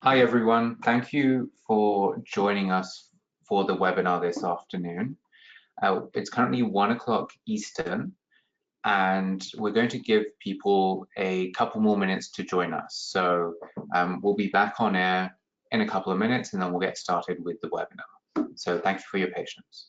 Hi everyone, thank you for joining us for the webinar this afternoon. It's currently 1 o'clock Eastern and we're going to give people a couple more minutes to join us. So we'll be back on air in a couple of minutes and then we'll get started with the webinar. So thank you for your patience.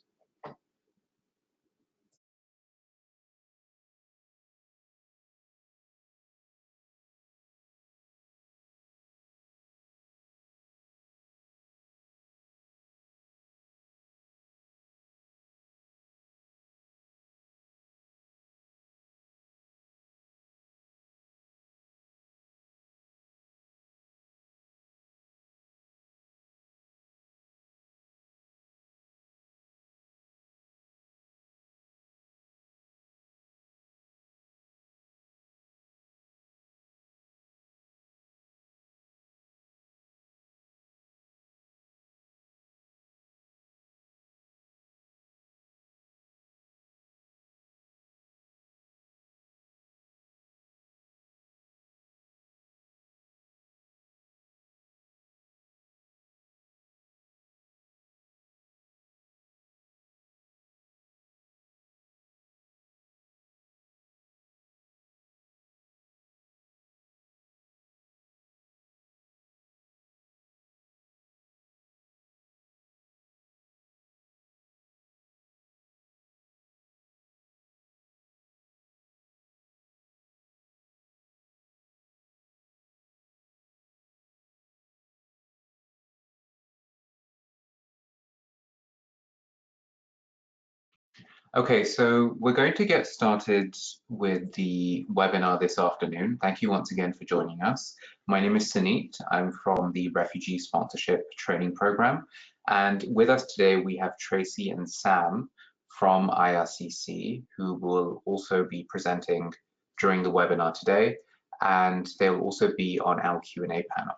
Okay, so we're going to get started with the webinar this afternoon. Thank you once again for joining us. My name is Sunit. I'm from the Refugee Sponsorship Training Program. And with us today, we have Tracy and Sam from IRCC, who will also be presenting during the webinar today. And they will also be on our Q&A panel.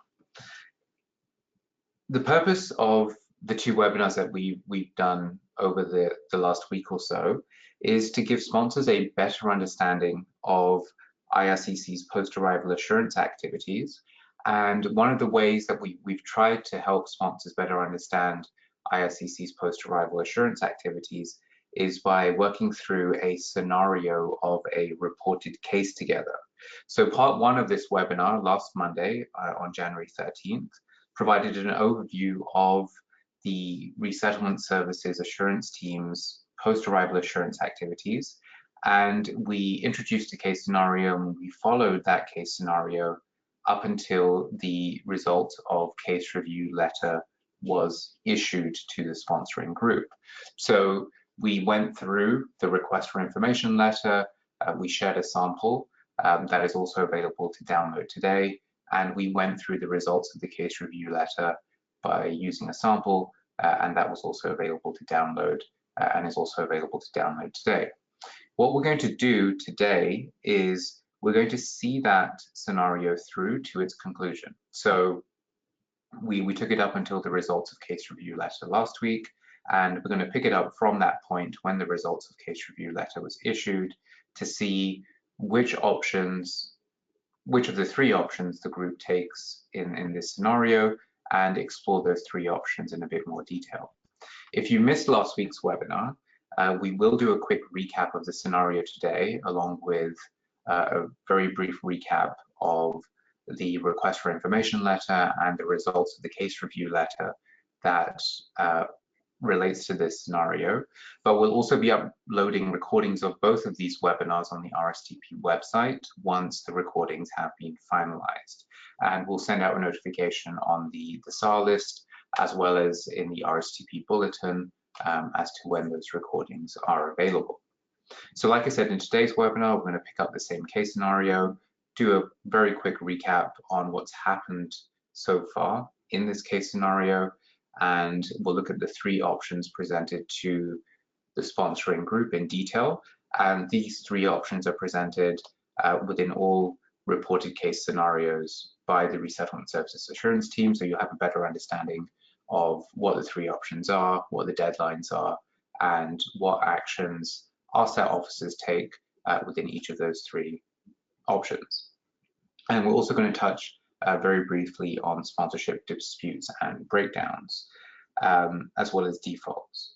The purpose of the two webinars that we've done over the last week or so is to give sponsors a better understanding of IRCC's post-arrival assurance activities. And one of the ways that we've tried to help sponsors better understand IRCC's post-arrival assurance activities is by working through a scenario of a reported case together. So part one of this webinar last Monday on January 13th provided an overview of the Resettlement Services Assurance Team's post-arrival assurance activities. And we introduced a case scenario and we followed that case scenario up until the result of case review letter was issued to the sponsoring group. So we went through the request for information letter, we shared a sample that is also available to download today, and we went through the results of the case review letter by using a sample, and that was also available to download and is also available to download today. What we're going to do today is we're going to see that scenario through to its conclusion. So we took it up until the results of case review letter last week, and we're going to pick it up from that point when the results of case review letter was issued to see which of the three options the group takes in this scenario and explore those three options in a bit more detail. If you missed last week's webinar, we will do a quick recap of the scenario today, along with a very brief recap of the request for information letter and the results of the case review letter that relates to this scenario, but we'll also be uploading recordings of both of these webinars on the RSTP website once the recordings have been finalized. And we'll send out a notification on the SAR list as well as in the RSTP bulletin as to when those recordings are available. So like I said, in today's webinar, we're going to pick up the same case scenario, do a very quick recap on what's happened so far in this case scenario, and we'll look at the three options presented to the sponsoring group in detail. And these three options are presented within all reported case scenarios by the Resettlement Services Assurance Team, so you'll have a better understanding of what the three options are, what the deadlines are, and what actions RSAT officers take within each of those three options. And we're also going to touch very briefly on sponsorship disputes and breakdowns, as well as defaults.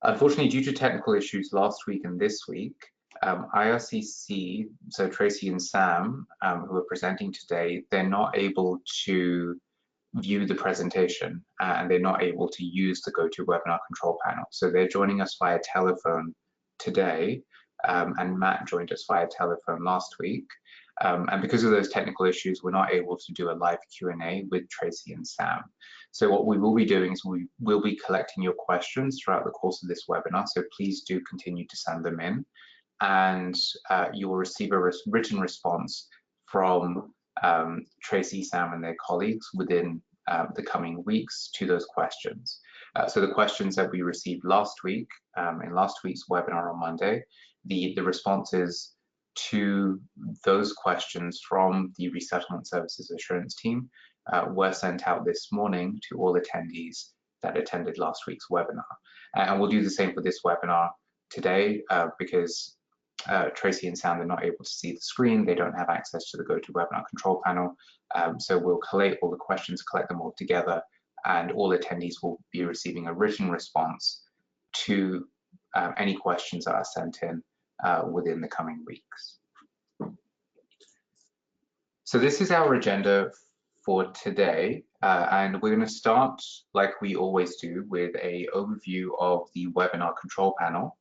Unfortunately, due to technical issues last week and this week, IRCC, so Tracy and Sam, who are presenting today, they're not able to view the presentation and they're not able to use the GoToWebinar control panel. So they're joining us via telephone today, and Matt joined us via telephone last week. And because of those technical issues, we're not able to do a live Q&A with Tracy and Sam. So what we will be doing is we will be collecting your questions throughout the course of this webinar, so please do continue to send them in. And you will receive a written response from Tracy, Sam, and their colleagues within the coming weeks to those questions. So the questions that we received last week, in last week's webinar on Monday, the responses to those questions from the Resettlement Services Assurance team were sent out this morning to all attendees that attended last week's webinar. And we'll do the same for this webinar today because Tracy and Sam are not able to see the screen. They don't have access to the GoToWebinar control panel. So we'll collate all the questions, collect them all together, and all attendees will be receiving a written response to any questions that are sent in within the coming weeks. So this is our agenda for today, and we're going to start, like we always do, with an overview of the webinar control panel.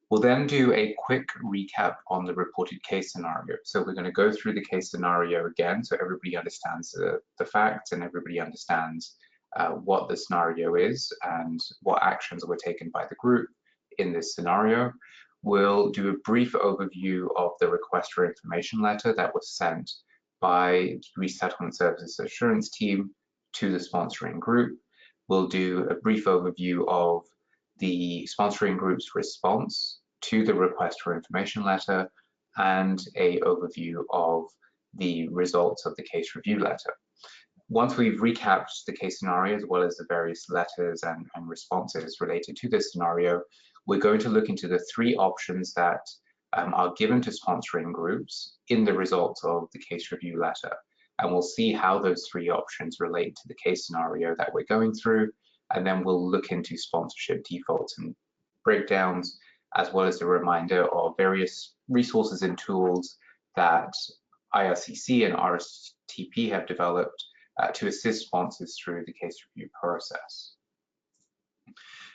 We'll then do a quick recap on the reported case scenario. So we're going to go through the case scenario again so everybody understands the facts and everybody understands what the scenario is and what actions were taken by the group in this scenario. We'll do a brief overview of the request for information letter that was sent by the Resettlement Services Assurance team to the sponsoring group. We'll do a brief overview of the sponsoring group's response to the request for information letter and an overview of the results of the case review letter. Once we've recapped the case scenario as well as the various letters and responses related to this scenario, we're going to look into the three options that are given to sponsoring groups in the results of the case review letter. And we'll see how those three options relate to the case scenario that we're going through. And then we'll look into sponsorship defaults and breakdowns, as well as a reminder of various resources and tools that IRCC and RSTP have developed to assist sponsors through the case review process.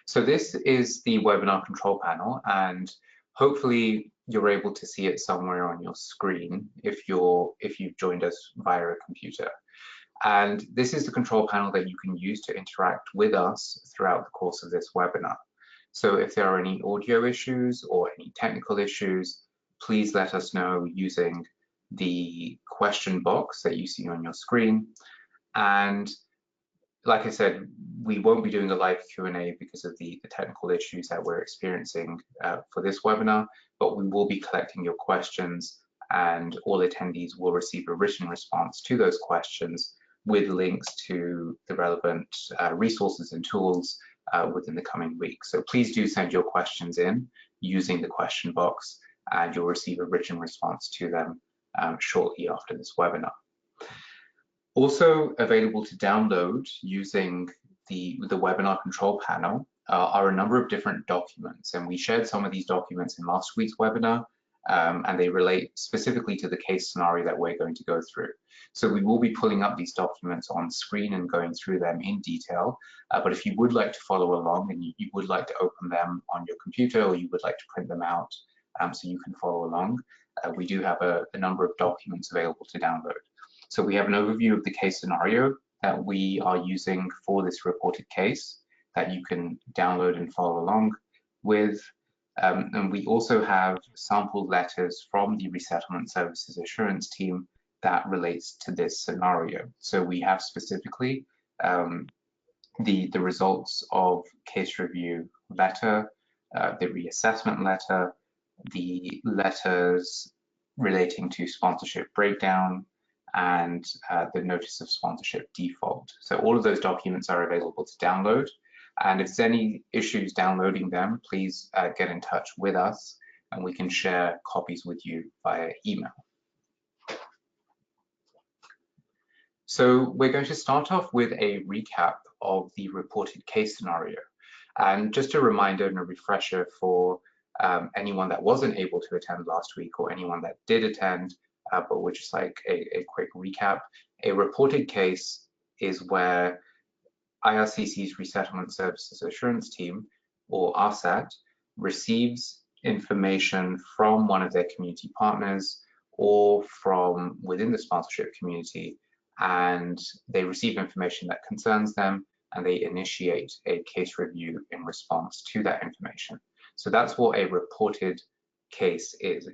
So this is the webinar control panel, and hopefully you're able to see it somewhere on your screen if you've joined us via a computer. And this is the control panel that you can use to interact with us throughout the course of this webinar. So if there are any audio issues or any technical issues, please let us know using the question box that you see on your screen. And like I said, we won't be doing a live Q&A because of the technical issues that we're experiencing for this webinar, but we will be collecting your questions and all attendees will receive a written response to those questions with links to the relevant resources and tools within the coming weeks. So please do send your questions in using the question box and you'll receive a written response to them shortly after this webinar. Also available to download using the webinar control panel are a number of different documents, and we shared some of these documents in last week's webinar, and they relate specifically to the case scenario that we're going to go through. So we will be pulling up these documents on screen and going through them in detail, but if you would like to follow along and you would like to open them on your computer or you would like to print them out so you can follow along, we do have a number of documents available to download. So we have an overview of the case scenario that we are using for this reported case that you can download and follow along with. And we also have sample letters from the Resettlement Services Assurance team that relates to this scenario. So we have specifically the results of case review letter, the reassessment letter, the letters relating to sponsorship breakdown, and the notice of sponsorship default. So all of those documents are available to download. And if there's any issues downloading them, please get in touch with us and we can share copies with you via email. So we're going to start off with a recap of the reported case scenario. And just a reminder and a refresher for anyone that wasn't able to attend last week or anyone that did attend, but would just like a quick recap. A reported case is where IRCC's Resettlement Services Assurance Team, or RSAT, receives information from one of their community partners or from within the sponsorship community, and they receive information that concerns them, and they initiate a case review in response to that information. So that's what a reported case is.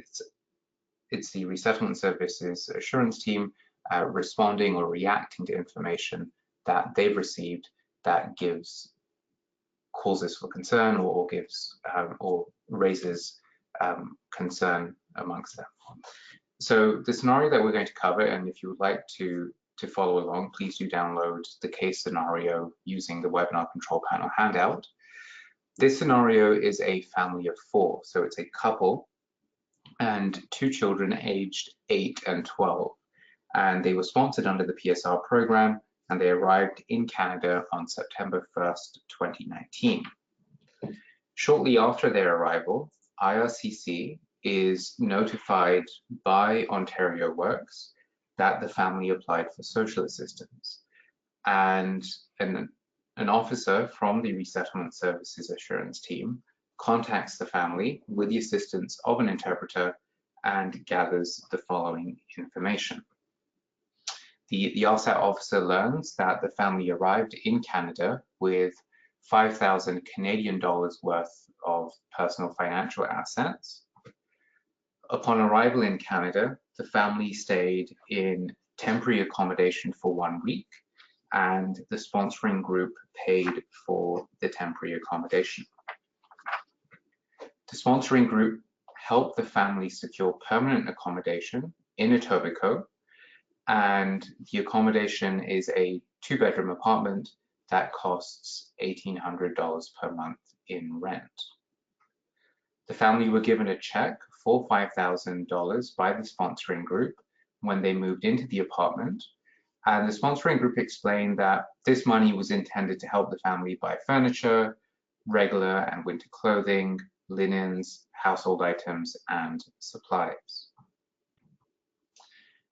It's the Resettlement Services Assurance Team responding or reacting to information that they've received that gives causes for concern or gives or raises concern amongst them. So the scenario that we're going to cover, and if you would like to follow along, please do download the case scenario using the webinar control panel handout. This scenario is a family of 4, so it's a couple and 2 children aged 8 and 12, and they were sponsored under the PSR program, and they arrived in Canada on September 1st, 2019. Shortly after their arrival, IRCC is notified by Ontario Works that the family applied for social assistance, and an officer from the Resettlement Services Assurance Team contacts the family with the assistance of an interpreter and gathers the following information. The RSAT officer learns that the family arrived in Canada with 5,000 Canadian dollars worth of personal financial assets. Upon arrival in Canada, the family stayed in temporary accommodation for 1 week, and the sponsoring group paid for the temporary accommodation. The sponsoring group helped the family secure permanent accommodation in Etobicoke, and the accommodation is a 2-bedroom apartment that costs $1,800 per month in rent. The family were given a check for $5,000 by the sponsoring group when they moved into the apartment, and the sponsoring group explained that this money was intended to help the family buy furniture, regular and winter clothing, linens, household items, and supplies.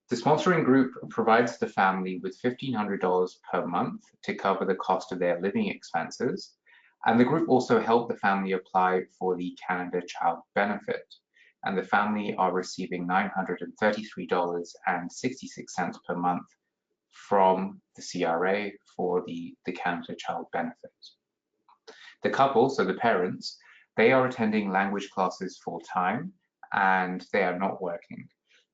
The sponsoring group provides the family with $1,500 per month to cover the cost of their living expenses, and the group also helped the family apply for the Canada Child Benefit, and the family are receiving $933.66 per month from the CRA for the Canada Child Benefit. The couple, so the parents, they are attending language classes full-time, and they are not working.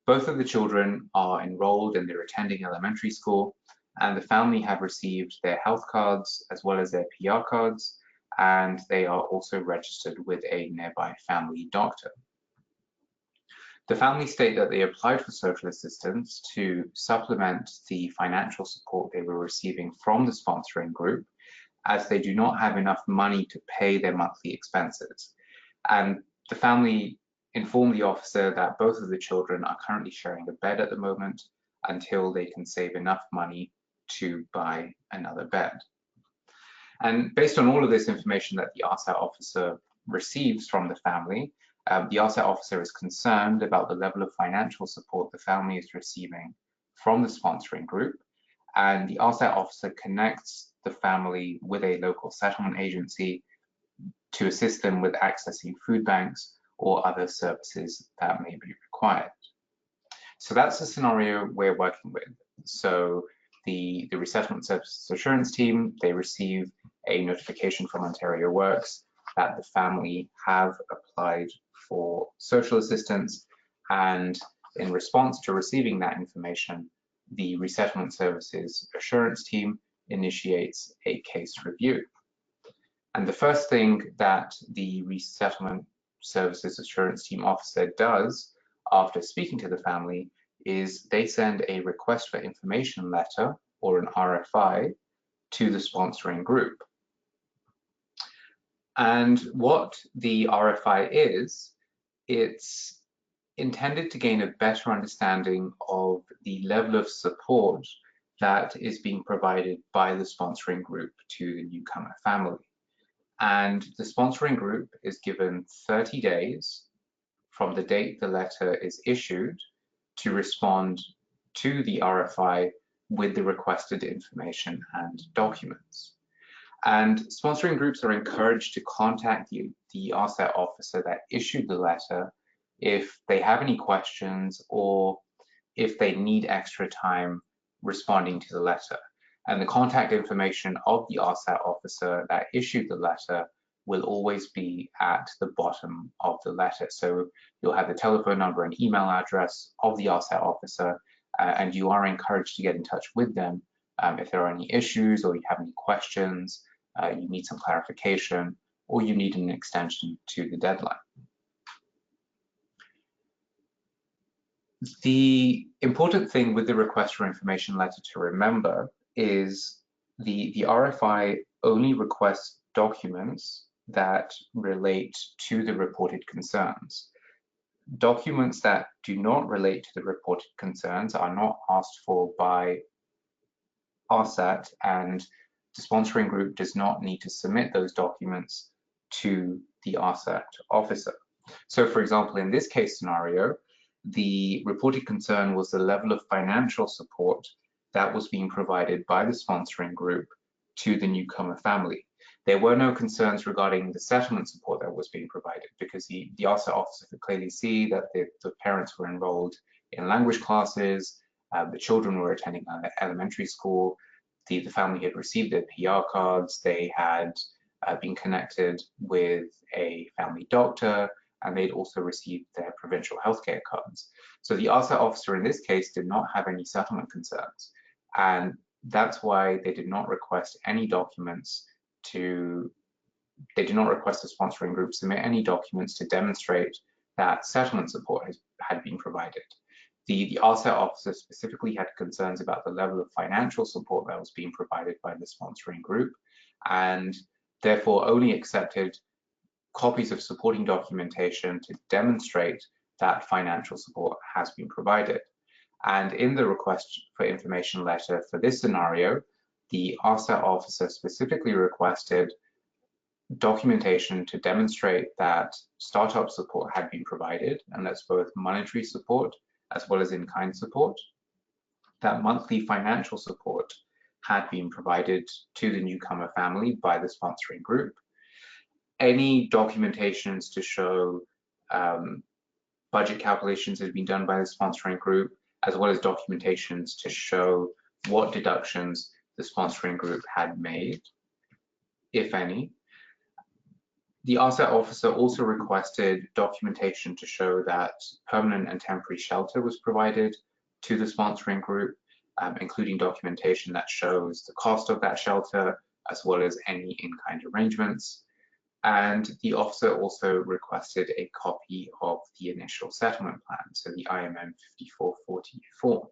Both of the children are enrolled and they're attending elementary school, and the family have received their health cards as well as their PR cards, and they are also registered with a nearby family doctor. The family state that they applied for social assistance to supplement the financial support they were receiving from the sponsoring group, as they do not have enough money to pay their monthly expenses. And the family informed the officer that both of the children are currently sharing a bed at the moment until they can save enough money to buy another bed. And based on all of this information that the RSAT officer receives from the family, the RSAT officer is concerned about the level of financial support the family is receiving from the sponsoring group, and the RSAT officer connects the family with a local settlement agency to assist them with accessing food banks or other services that may be required. So that's the scenario we're working with. So the Resettlement Services Assurance Team, they receive a notification from Ontario Works that the family have applied for social assistance, and in response to receiving that information, the Resettlement Services Assurance Team initiates a case review. And the first thing that the Resettlement Services Assurance Team officer does after speaking to the family is they send a request for information letter, or an RFI, to the sponsoring group. And what the RFI is, it's intended to gain a better understanding of the level of support that is being provided by the sponsoring group to the newcomer family. And the sponsoring group is given 30 days from the date the letter is issued to respond to the RFI with the requested information and documents. And sponsoring groups are encouraged to contact the RSET officer that issued the letter if they have any questions or if they need extra time responding to the letter. And the contact information of the RSET officer that issued the letter will always be at the bottom of the letter. So you'll have the telephone number and email address of the RSET officer, and you are encouraged to get in touch with them if there are any issues or you have any questions, you need some clarification, or you need an extension to the deadline. The important thing with the request for information letter to remember is the RFI only requests documents that relate to the reported concerns. Documents that do not relate to the reported concerns are not asked for by RSET, and the sponsoring group does not need to submit those documents to the RSET officer. So for example, in this case scenario, the reported concern was the level of financial support that was being provided by the sponsoring group to the newcomer family. There were no concerns regarding the settlement support that was being provided because the RSET officer could clearly see that the parents were enrolled in language classes, the children were attending elementary school, the family had received their PR cards, they had been connected with a family doctor, and they'd also received their provincial healthcare cards. So the RSET officer in this case did not have any settlement concerns, and that's why they did not request any documents they did not request the sponsoring group submit any documents to demonstrate that settlement support had been provided. The RSET officer specifically had concerns about the level of financial support that was being provided by the sponsoring group, and therefore only accepted copies of supporting documentation to demonstrate that financial support has been provided. And in the request for information letter for this scenario, the RSET officer specifically requested documentation to demonstrate that startup support had been provided, and that's both monetary support as well as in-kind support, that monthly financial support had been provided to the newcomer family by the sponsoring group. Any documentations to show budget calculations had been done by the sponsoring group, as well as documentations to show what deductions the sponsoring group had made, if any. The RSET officer also requested documentation to show that permanent and temporary shelter was provided to the sponsoring group, including documentation that shows the cost of that shelter, as well as any in-kind arrangements. And the officer also requested a copy of the initial settlement plan, so the IMM 5440 form.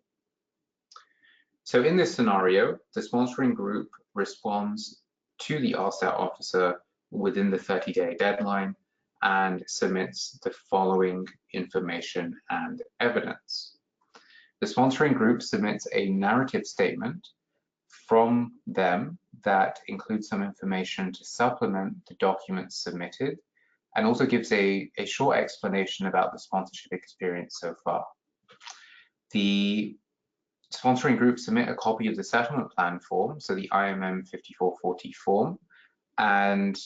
So in this scenario, the sponsoring group responds to the RSET officer within the 30-day deadline and submits the following information and evidence. The sponsoring group submits a narrative statement from them that includes some information to supplement the documents submitted, and also gives a short explanation about the sponsorship experience so far. The sponsoring group submit a copy of the settlement plan form, so the IMM 5440 form, and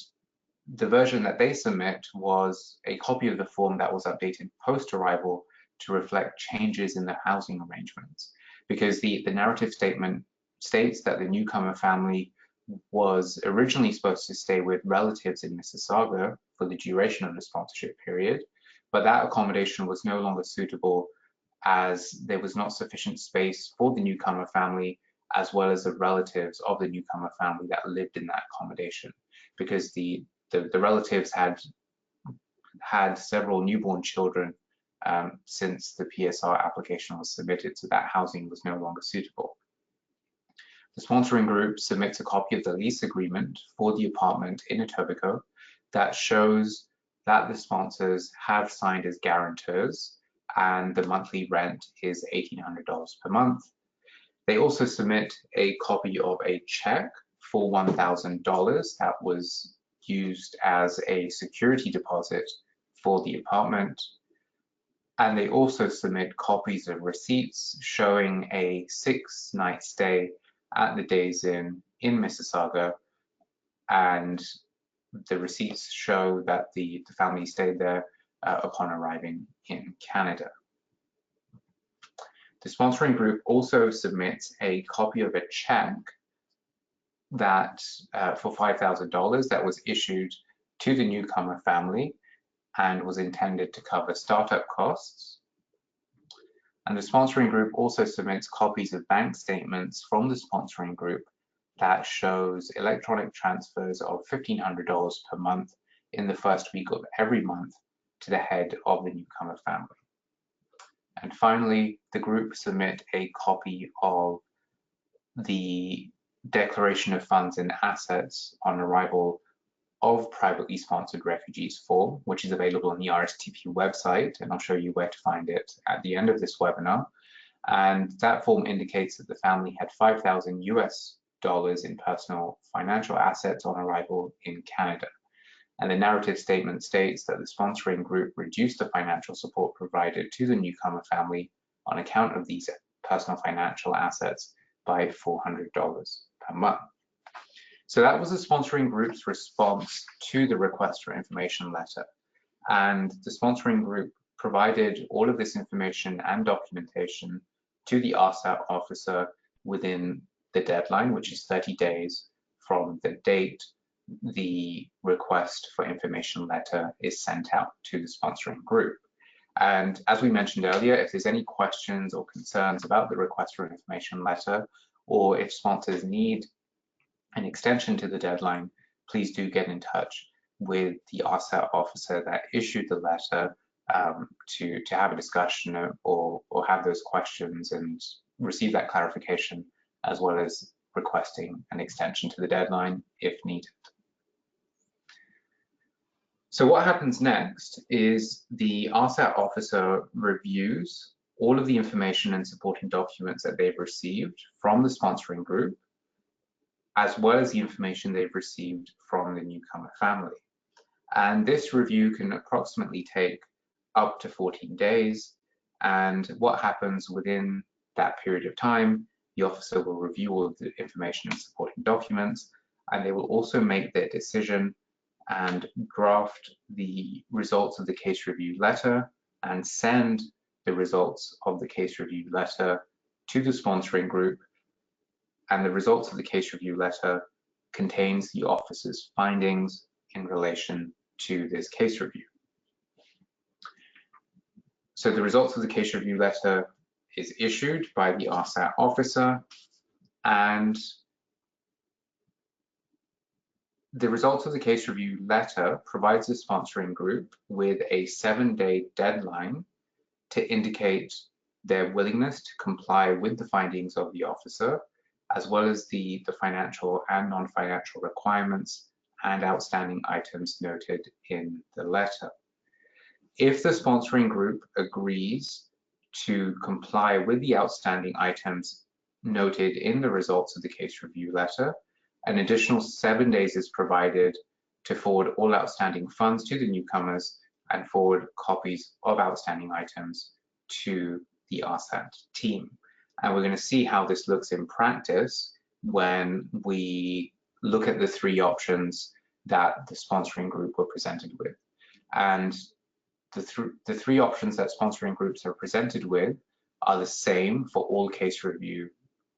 the version that they submit was a copy of the form that was updated post-arrival to reflect changes in the housing arrangements, because the narrative statement states that the newcomer family was originally supposed to stay with relatives in Mississauga for the duration of the sponsorship period, but that accommodation was no longer suitable as there was not sufficient space for the newcomer family as well as the relatives of the newcomer family that lived in that accommodation, because the relatives had several newborn children since the PSR application was submitted, so that housing was no longer suitable. The sponsoring group submits a copy of the lease agreement for the apartment in Etobicoke that shows that the sponsors have signed as guarantors and the monthly rent is $1,800 per month. They also submit a copy of a check for $1,000 that was used as a security deposit for the apartment. And they also submit copies of receipts showing a 6-night stay at the Days Inn in Mississauga, and the receipts show that the family stayed there upon arriving in Canada. The sponsoring group also submits a copy of a check that for $5,000 that was issued to the newcomer family and was intended to cover startup costs. And the sponsoring group also submits copies of bank statements from the sponsoring group that shows electronic transfers of $1,500 per month in the first week of every month to the head of the newcomer family. And finally, the group submit a copy of the Declaration of Funds and Assets on Arrival of Privately Sponsored Refugees form, which is available on the IRCC website, and I'll show you where to find it at the end of this webinar. And that form indicates that the family had $5,000 US in personal financial assets on arrival in Canada. And the narrative statement states that the sponsoring group reduced the financial support provided to the newcomer family on account of these personal financial assets by $400 per month. So that was the sponsoring group's response to the request for information letter. And the sponsoring group provided all of this information and documentation to the RSAT officer within the deadline, which is 30 days from the date the request for information letter is sent out to the sponsoring group. And as we mentioned earlier, if there's any questions or concerns about the request for information letter, or if sponsors need an extension to the deadline, please do get in touch with the RSAT officer that issued the letter to have a discussion or have those questions and receive that clarification, as well as requesting an extension to the deadline if needed. So what happens next is the RSAT officer reviews all of the information and supporting documents that they've received from the sponsoring group, as well as the information they've received from the newcomer family. And this review can approximately take up to 14 days. And what happens within that period of time, the officer will review all of the information and supporting documents, and they will also make their decision and draft the results of the case review letter and send the results of the case review letter to the sponsoring group. And the results of the case review letter contains the officer's findings in relation to this case review. So the results of the case review letter is issued by the RSAT officer, and the results of the case review letter provides the sponsoring group with a 7-day deadline to indicate their willingness to comply with the findings of the officer, as well as the financial and non-financial requirements and outstanding items noted in the letter. If the sponsoring group agrees to comply with the outstanding items noted in the results of the case review letter, an additional 7 days is provided to forward all outstanding funds to the newcomers and forward copies of outstanding items to the RSAT team. And we're going to see how this looks in practice when we look at the 3 options that the sponsoring group were presented with. And the 3 options that sponsoring groups are presented with are the same for all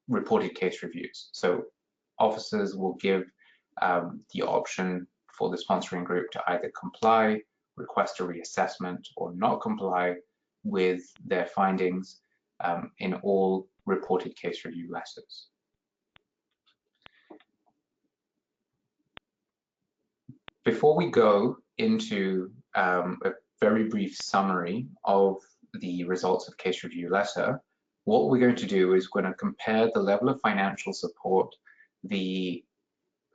reported case reviews. So officers will give the option for the sponsoring group to either comply, request a reassessment, or not comply with their findings in all reported case review letters. Before we go into a very brief summary of the results of case review letter, what we're going to do is we're going to compare the level of financial support the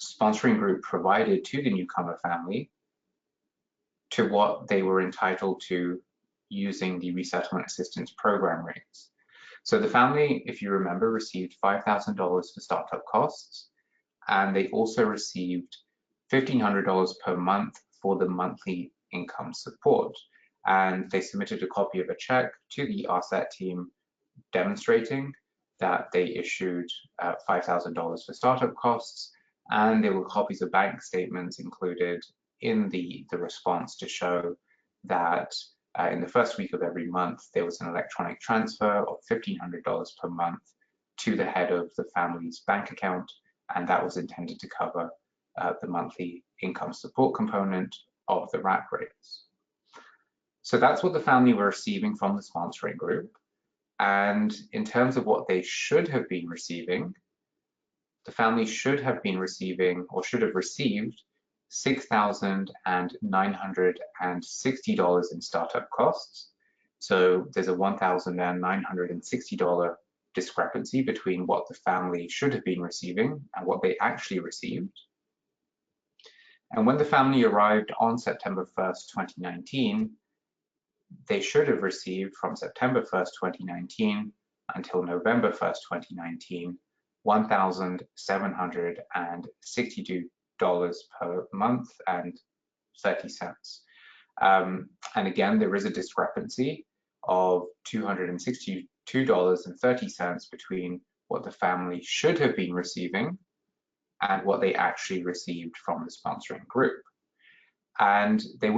sponsoring group provided to the newcomer family to what they were entitled to using the Resettlement Assistance Program rates. So the family, if you remember, received $5,000 for startup costs, and they also received $1,500 per month for the monthly income support. And they submitted a copy of a check to the RSET team demonstrating that they issued $5,000 for startup costs, and there were copies of bank statements included in the response to show that in the first week of every month, there was an electronic transfer of $1,500 per month to the head of the family's bank account, and that was intended to cover the monthly income support component of the RAP rates. So that's what the family were receiving from the sponsoring group. And in terms of what they should have been receiving, the family should have been receiving, or should have received, $6,960 in startup costs. So there's a $1,960 discrepancy between what the family should have been receiving and what they actually received. And when the family arrived on September 1st, 2019, they should have received from September 1st, 2019 until November 1st, 2019, $1,762 per month and 30 cents. And again, there is a discrepancy of $262.30 between what the family should have been receiving and what they actually received from the sponsoring group. And they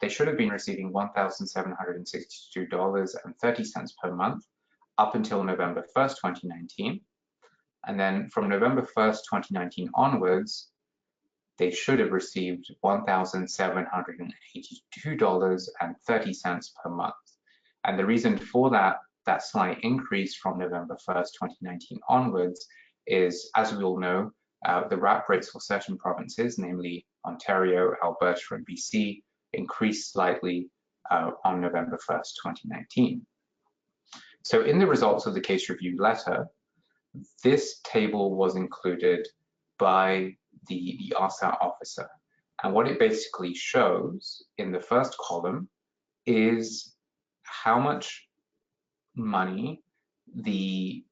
should have been receiving $1,762.30 per month up until November 1st, 2019. And then from November 1st, 2019 onwards, they should have received $1,782.30 per month. And the reason for that slight increase from November 1st, 2019 onwards is, as we all know, the RAP rates for certain provinces, namely Ontario, Alberta, and BC, increased slightly on November 1st, 2019. So in the results of the case review letter, this table was included by the RSAT officer. And what it basically shows in the first column is how much money the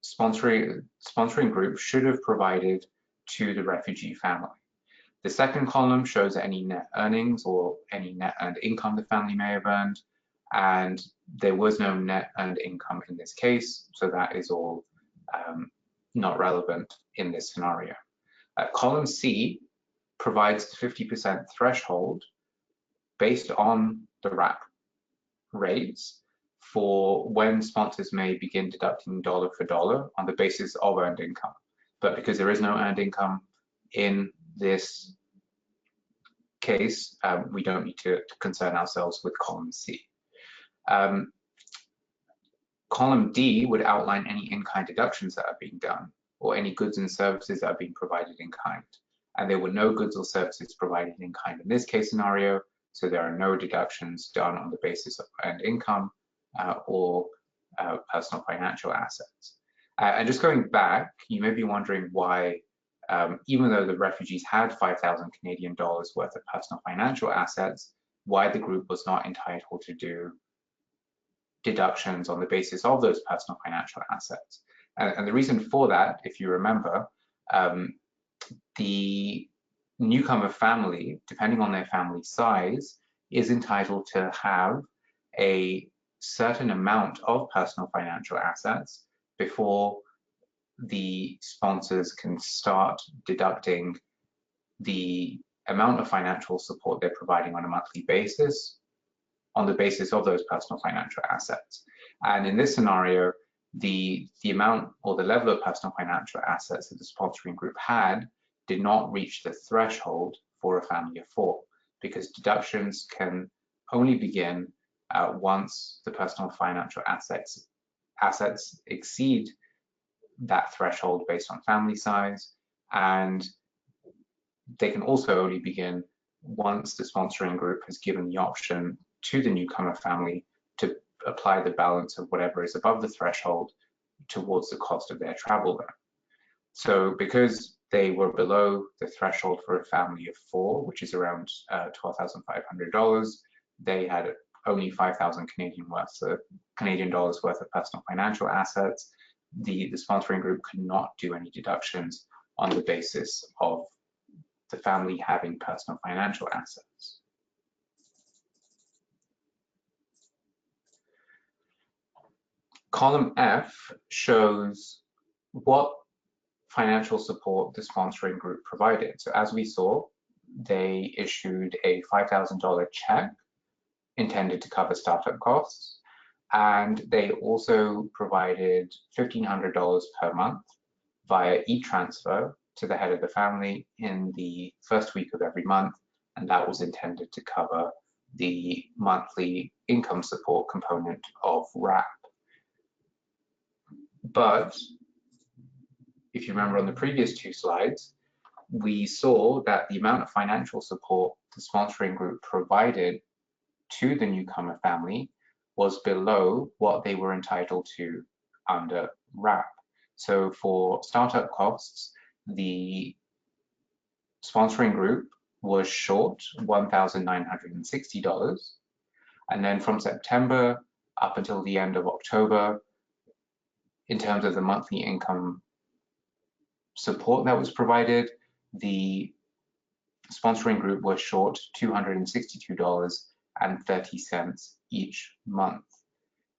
sponsoring group should have provided to the refugee family. The second column shows any net earnings or any net earned income the family may have earned, and there was no net earned income in this case, so that is all not relevant in this scenario. Column C provides the 50% threshold based on the RAP rates for when sponsors may begin deducting dollar for dollar on the basis of earned income. But because there is no earned income in this case, we don't need to concern ourselves with column C. Column D would outline any in-kind deductions that are being done, or any goods and services that are being provided in kind. And there were no goods or services provided in kind in this case scenario, so there are no deductions done on the basis of earned income or personal financial assets. And just going back, you may be wondering why, even though the refugees had 5,000 Canadian dollars worth of personal financial assets, why the group was not entitled to do deductions on the basis of those personal financial assets. And the reason for that, if you remember, the newcomer family, depending on their family size, is entitled to have a certain amount of personal financial assets before the sponsors can start deducting the amount of financial support they're providing on a monthly basis on the basis of those personal financial assets. And in this scenario, the amount or the level of personal financial assets that the sponsoring group had did not reach the threshold for a family of four, because deductions can only begin once the personal financial assets exceed that threshold based on family size, and they can also only begin once the sponsoring group has given the option to the newcomer family to apply the balance of whatever is above the threshold towards the cost of their travel there. So because they were below the threshold for a family of four, which is around $12,500, they had only 5,000 Canadian dollars worth of personal financial assets, the sponsoring group could not do any deductions on the basis of the family having personal financial assets. Column F shows what financial support the sponsoring group provided. So as we saw, they issued a $5,000 check intended to cover startup costs, and they also provided $1,500 per month via e-transfer to the head of the family in the first week of every month, and that was intended to cover the monthly income support component of RAP. But if you remember on the previous two slides, we saw that the amount of financial support the sponsoring group provided to the newcomer family was below what they were entitled to under RAP. So for startup costs, the sponsoring group was short $1,960. And then from September up until the end of October, in terms of the monthly income support that was provided, the sponsoring group was short $262.30 each month.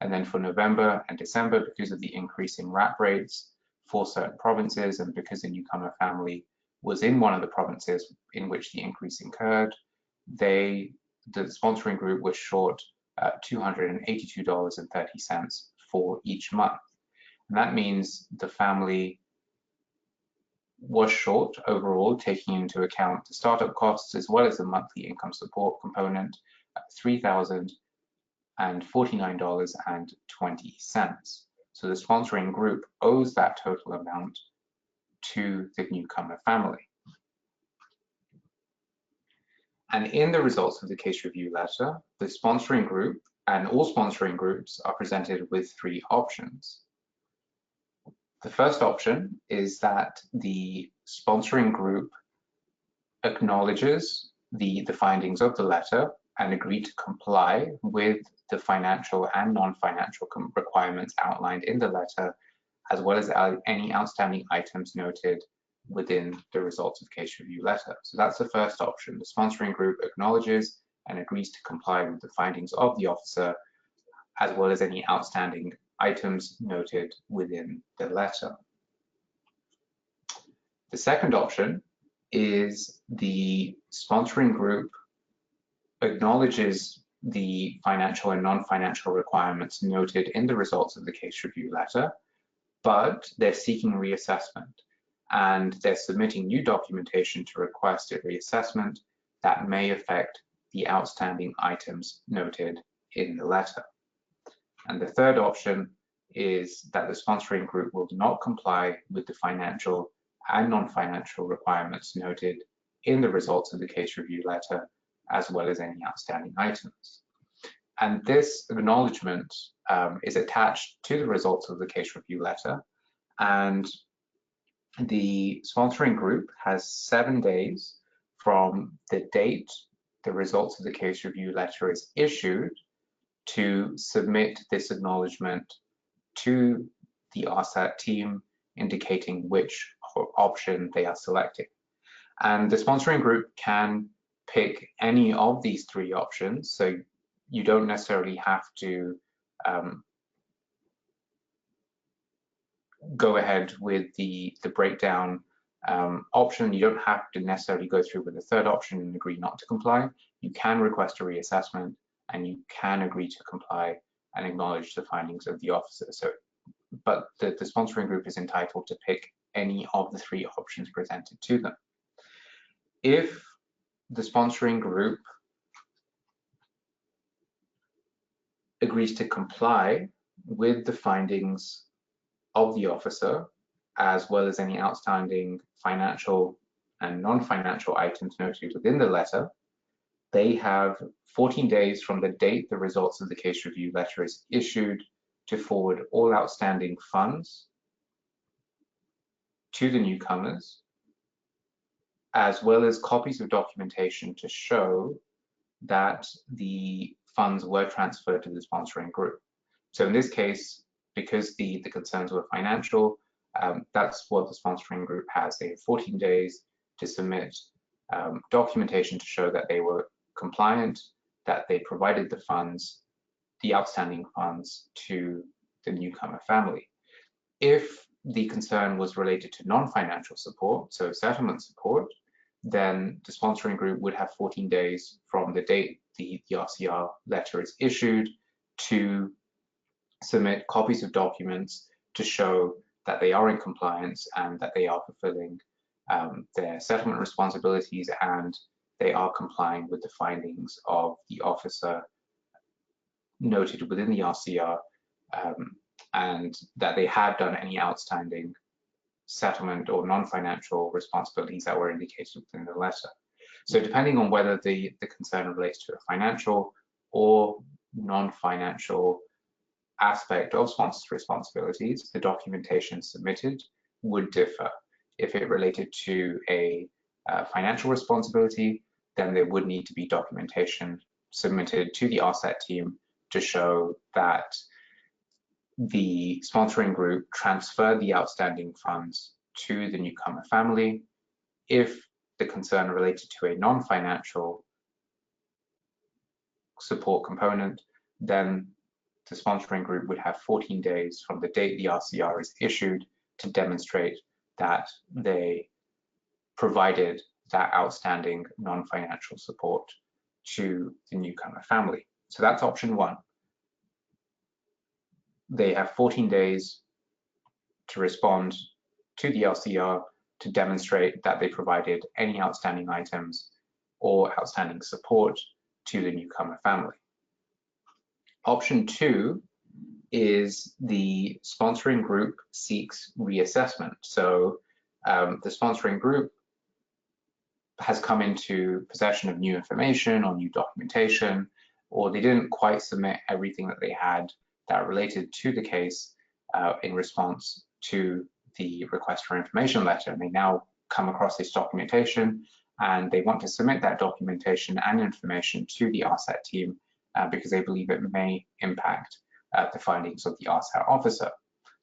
And then for November and December, because of the increase in RAP rates for certain provinces and because the newcomer family was in one of the provinces in which the increase occurred, the sponsoring group was short $282.30 for each month. And that means the family was short overall, taking into account the startup costs as well as the monthly income support component, $3,049.20. So the sponsoring group owes that total amount to the newcomer family. And in the results of the case review letter, the sponsoring group and all sponsoring groups are presented with three options. The first option is that the sponsoring group acknowledges the findings of the letter and agree to comply with the financial and non-financial requirements outlined in the letter, as well as any outstanding items noted within the results of case review letter. So that's the first option. The sponsoring group acknowledges and agrees to comply with the findings of the officer, as well as any outstanding items noted within the letter. The second option is the sponsoring group acknowledges the financial and non-financial requirements noted in the results of the case review letter, but they're seeking reassessment and they're submitting new documentation to request a reassessment that may affect the outstanding items noted in the letter. And the third option is that the sponsoring group will not comply with the financial and non-financial requirements noted in the results of the case review letter, as well as any outstanding items. And this acknowledgement is attached to the results of the case review letter, and the sponsoring group has 7 days from the date the results of the case review letter is issued to submit this acknowledgement to the RSAT team, indicating which option they are selecting. And the sponsoring group can pick any of these three options, so you don't necessarily have to go ahead with the breakdown option. You don't have to necessarily go through with the third option and agree not to comply. You can request a reassessment and you can agree to comply and acknowledge the findings of the officer. So, but the sponsoring group is entitled to pick any of the three options presented to them. If the sponsoring group agrees to comply with the findings of the officer, as well as any outstanding financial and non-financial items noted within the letter, they have 14 days from the date the results of the case review letter is issued to forward all outstanding funds to the newcomers, as well as copies of documentation to show that the funds were transferred to the sponsoring group. So in this case, because the concerns were financial, that's what the sponsoring group has. They have 14 days to submit documentation to show that they were compliant, that they provided the funds, the outstanding funds, to the newcomer family. If the concern was related to non-financial support, so settlement support, then the sponsoring group would have 14 days from the date the RCR letter is issued to submit copies of documents to show that they are in compliance and that they are fulfilling their settlement responsibilities and they are complying with the findings of the officer noted within the RCR, and that they have done any outstanding settlement or non-financial responsibilities that were indicated within the letter. So depending on whether the concern relates to a financial or non-financial aspect of sponsors' responsibilities, the documentation submitted would differ. If it related to a financial responsibility, then there would need to be documentation submitted to the RSAT team to show that the sponsoring group transferred the outstanding funds to the newcomer family. If the concern related to a non-financial support component, then the sponsoring group would have 14 days from the date the RCR is issued to demonstrate that they provided that outstanding non-financial support to the newcomer family. So that's option one. They have 14 days to respond to the LCR to demonstrate that they provided any outstanding items or outstanding support to the newcomer family. Option two is the sponsoring group seeks reassessment. So the sponsoring group has come into possession of new information or new documentation, or they didn't quite submit everything that they had that related to the case in response to the request for information letter. And they now come across this documentation and they want to submit that documentation and information to the RSAT team because they believe it may impact the findings of the RSAT officer.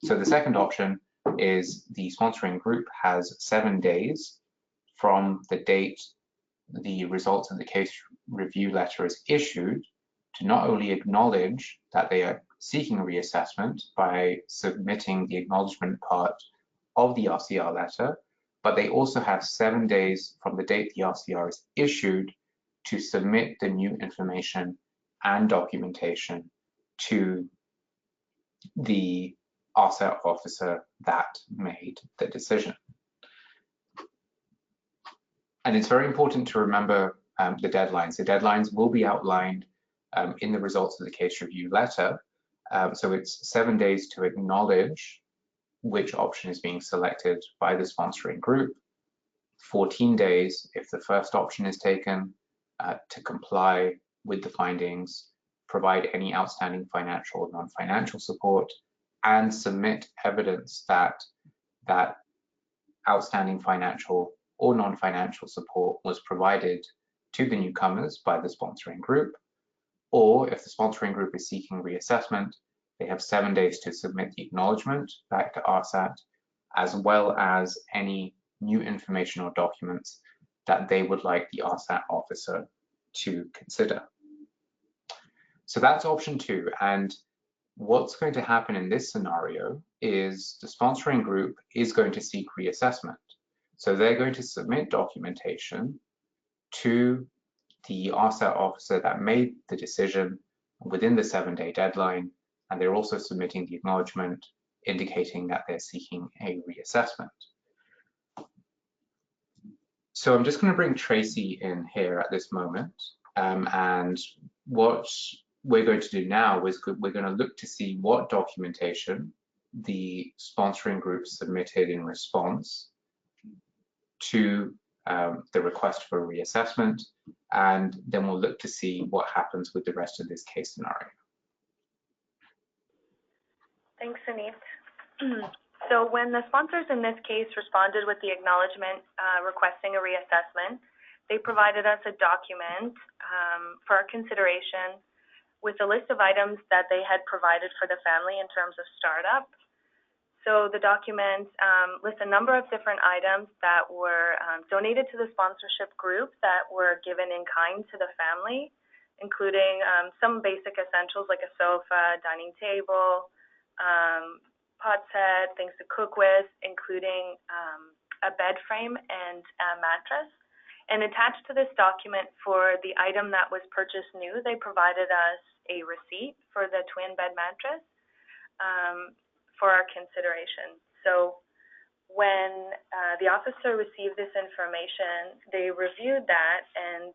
So the second option is the sponsoring group has 7 days from the date the results of the case review letter is issued to not only acknowledge that they are seeking a reassessment by submitting the acknowledgement part of the RCR letter, but they also have 7 days from the date the RCR is issued to submit the new information and documentation to the RSAT officer that made the decision. And it's very important to remember the deadlines. The deadlines will be outlined in the results of the case review letter. So it's 7 days to acknowledge which option is being selected by the sponsoring group, 14 days if the first option is taken to comply with the findings, provide any outstanding financial or non-financial support, and submit evidence that that outstanding financial or non-financial support was provided to the newcomers by the sponsoring group. Or if the sponsoring group is seeking reassessment, they have 7 days to submit the acknowledgement back to RSAT, as well as any new information or documents that they would like the RSAT officer to consider. So that's option two. And what's going to happen in this scenario is the sponsoring group is going to seek reassessment. So they're going to submit documentation to the RSAT officer that made the decision within the 7-day deadline, and they're also submitting the acknowledgement indicating that they're seeking a reassessment. So I'm just going to bring Tracy in here at this moment, and what we're going to do now is we're going to look to see what documentation the sponsoring group submitted in response to the request for a reassessment, and then we'll look to see what happens with the rest of this case scenario. Thanks, Sunit. So when the sponsors in this case responded with the acknowledgement requesting a reassessment, they provided us a document for our consideration with a list of items that they had provided for the family in terms of startup. So the document lists a number of different items that were donated to the sponsorship group that were given in kind to the family, including some basic essentials like a sofa, dining table, pot set, things to cook with, including a bed frame and a mattress. And attached to this document for the item that was purchased new, they provided us a receipt for the twin bed mattress for our consideration. So when the officer received this information, they reviewed that, and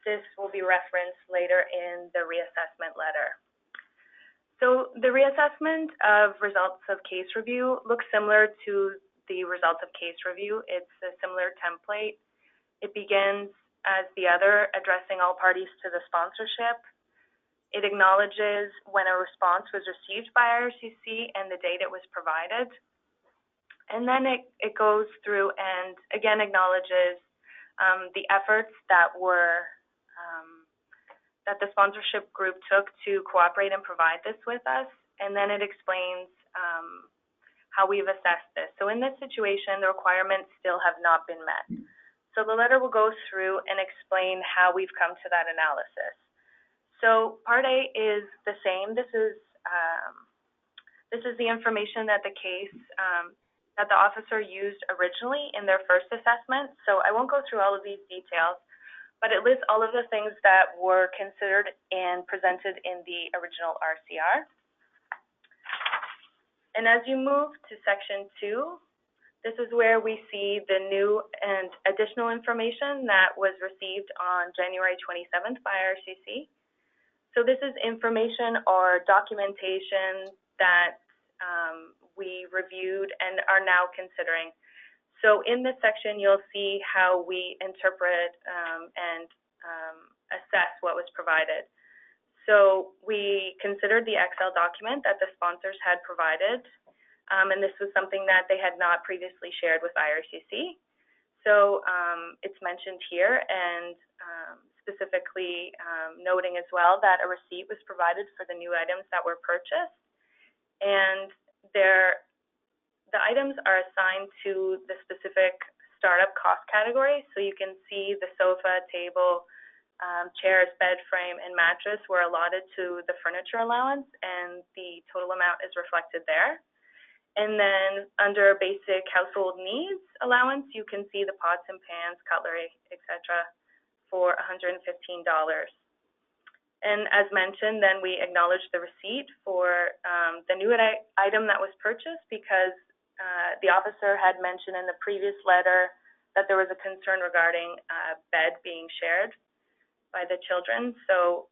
this will be referenced later in the reassessment letter. So the reassessment of results of case review looks similar to the results of case review. It's a similar template. It begins as the other, addressing all parties to the sponsorship. It acknowledges when a response was received by IRCC and the date it was provided. And then it goes through and again acknowledges the efforts that were that the sponsorship group took to cooperate and provide this with us. And then it explains how we've assessed this. So in this situation, the requirements still have not been met. So the letter will go through and explain how we've come to that analysis. So Part A is the same. This is the information that the case that the officer used originally in their first assessment. So I won't go through all of these details, but it lists all of the things that were considered and presented in the original RCR. And as you move to Section 2, this is where we see the new and additional information that was received on January 27th by IRCC. So this is information or documentation that we reviewed and are now considering. So in this section, you'll see how we interpret and assess what was provided. So we considered the Excel document that the sponsors had provided, and this was something that they had not previously shared with IRCC. So it's mentioned here, and specifically noting as well that a receipt was provided for the new items that were purchased, and the items are assigned to the specific startup cost category. So you can see the sofa, table, chairs, bed frame, and mattress were allotted to the furniture allowance, and the total amount is reflected there. And then under basic household needs allowance, you can see the pots and pans, cutlery, etc. for $115. And as mentioned, then we acknowledge the receipt for the new item that was purchased, because the officer had mentioned in the previous letter that there was a concern regarding bed being shared by the children. So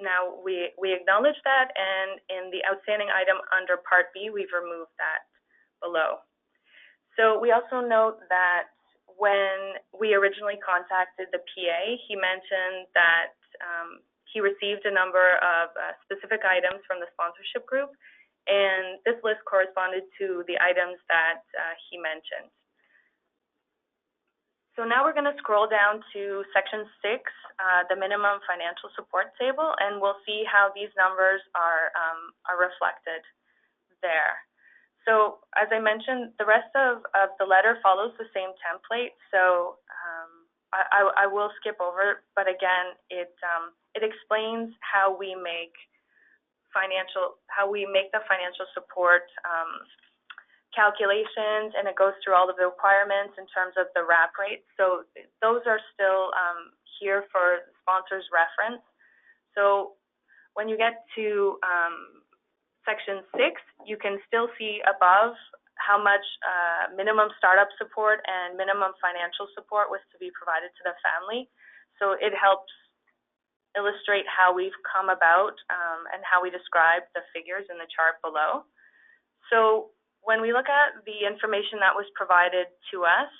now we acknowledge that, and in the outstanding item under Part B, we've removed that below. So we also note that when we originally contacted the PA, he mentioned that he received a number of specific items from the sponsorship group, and this list corresponded to the items that he mentioned. So now we're going to scroll down to Section 6, the minimum financial support table, and we'll see how these numbers are reflected there. So as I mentioned, the rest of the letter follows the same template, so I will skip over it, but again, it explains how we make the financial support calculations, and it goes through all of the requirements in terms of the wrap rate. So those are still here for sponsors' reference. So when you get to Section 6, you can still see above how much minimum startup support and minimum financial support was to be provided to the family. So it helps illustrate how we've come about and how we describe the figures in the chart below. So when we look at the information that was provided to us,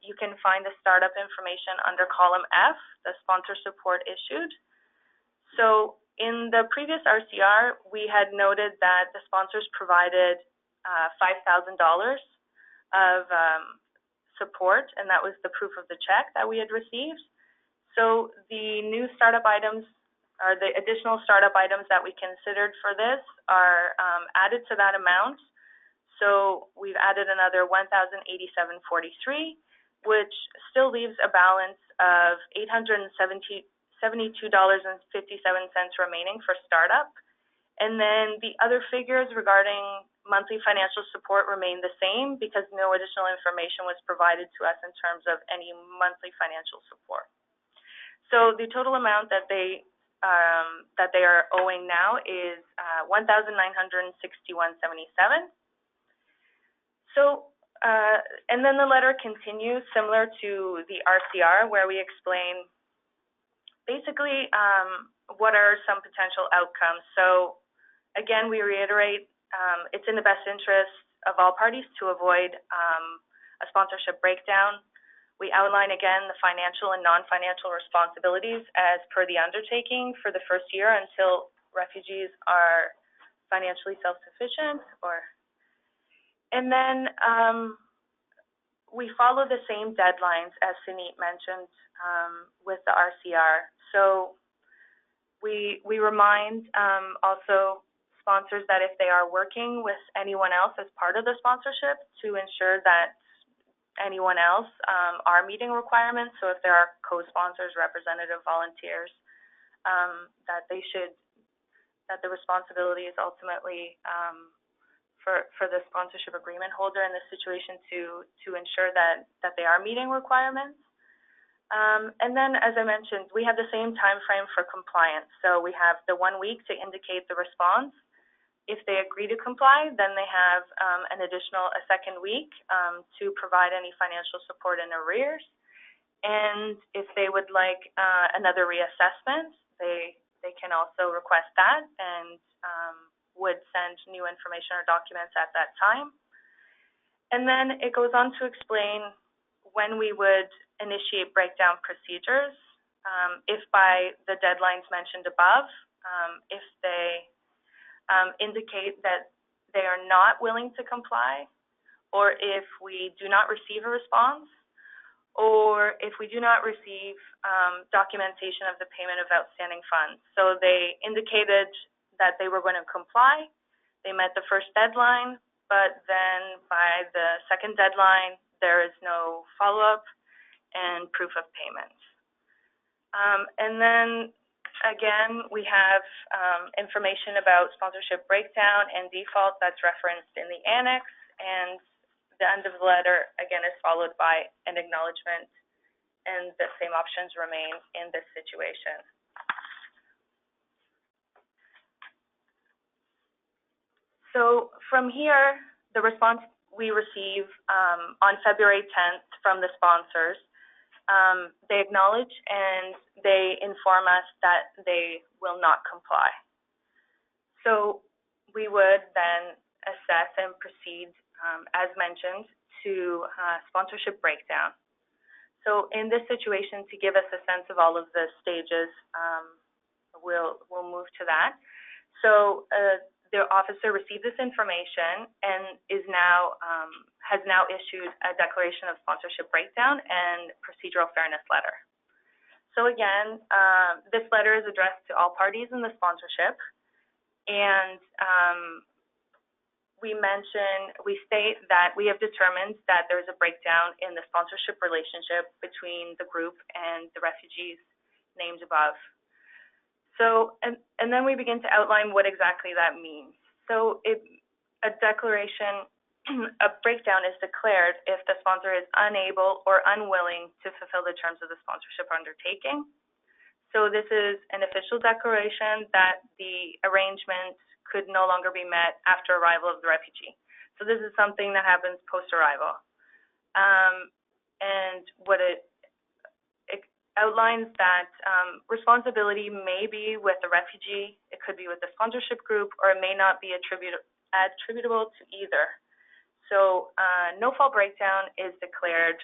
you can find the startup information under column F, the sponsor support issued. So in the previous RCR, we had noted that the sponsors provided $5,000 of support, and that was the proof of the check that we had received. So the new startup items the additional startup items that we considered for this are added to that amount. So we've added another $1,087.43, which still leaves a balance of $872.57 remaining for startup. And then the other figures regarding monthly financial support remain the same because no additional information was provided to us in terms of any monthly financial support. So the total amount that they are owing now is $1,961.77. So, and then the letter continues similar to the RCR, where we explain basically what are some potential outcomes. So again, we reiterate it's in the best interest of all parties to avoid a sponsorship breakdown. We outline again the financial and non-financial responsibilities as per the undertaking for the first year until refugees are financially self-sufficient. And then we follow the same deadlines as Sunit mentioned with the RCR. So we remind also sponsors that if they are working with anyone else as part of the sponsorship, to ensure that anyone else are meeting requirements. So if there are co-sponsors, representative volunteers, that the responsibility is ultimately for the sponsorship agreement holder in this situation to ensure that they are meeting requirements. And then, as I mentioned, we have the same time frame for compliance. So we have the 1 week to indicate the response. If they agree to comply, then they have a second week to provide any financial support in arrears. And if they would like another reassessment, they can also request that and would send new information or documents at that time. And then it goes on to explain when we would initiate breakdown procedures, if by the deadlines mentioned above, if they indicate that they are not willing to comply, or if we do not receive a response, or if we do not receive documentation of the payment of outstanding funds. So they indicated that they were going to comply. They met the first deadline, but then by the second deadline, there is no follow-up and proof of payment. And then again, we have information about sponsorship breakdown and default that's referenced in the annex, and the end of the letter, again, is followed by an acknowledgement, and the same options remain in this situation. So from here, the response we receive on February 10th from the sponsors, they acknowledge and they inform us that they will not comply. So we would then assess and proceed, as mentioned, to sponsorship breakdown. So in this situation, to give us a sense of all of the stages, we'll move to that. So the officer received this information and has now issued a declaration of sponsorship breakdown and procedural fairness letter. So again, this letter is addressed to all parties in the sponsorship, and we state that we have determined that there is a breakdown in the sponsorship relationship between the group and the refugees named above. So, and then we begin to outline what exactly that means. So a declaration, a breakdown is declared if the sponsor is unable or unwilling to fulfill the terms of the sponsorship undertaking. So this is an official declaration that the arrangement could no longer be met after arrival of the refugee. So this is something that happens post-arrival. And what it outlines that responsibility may be with the refugee, it could be with the sponsorship group, or it may not be attributable to either. So no-fault breakdown is declared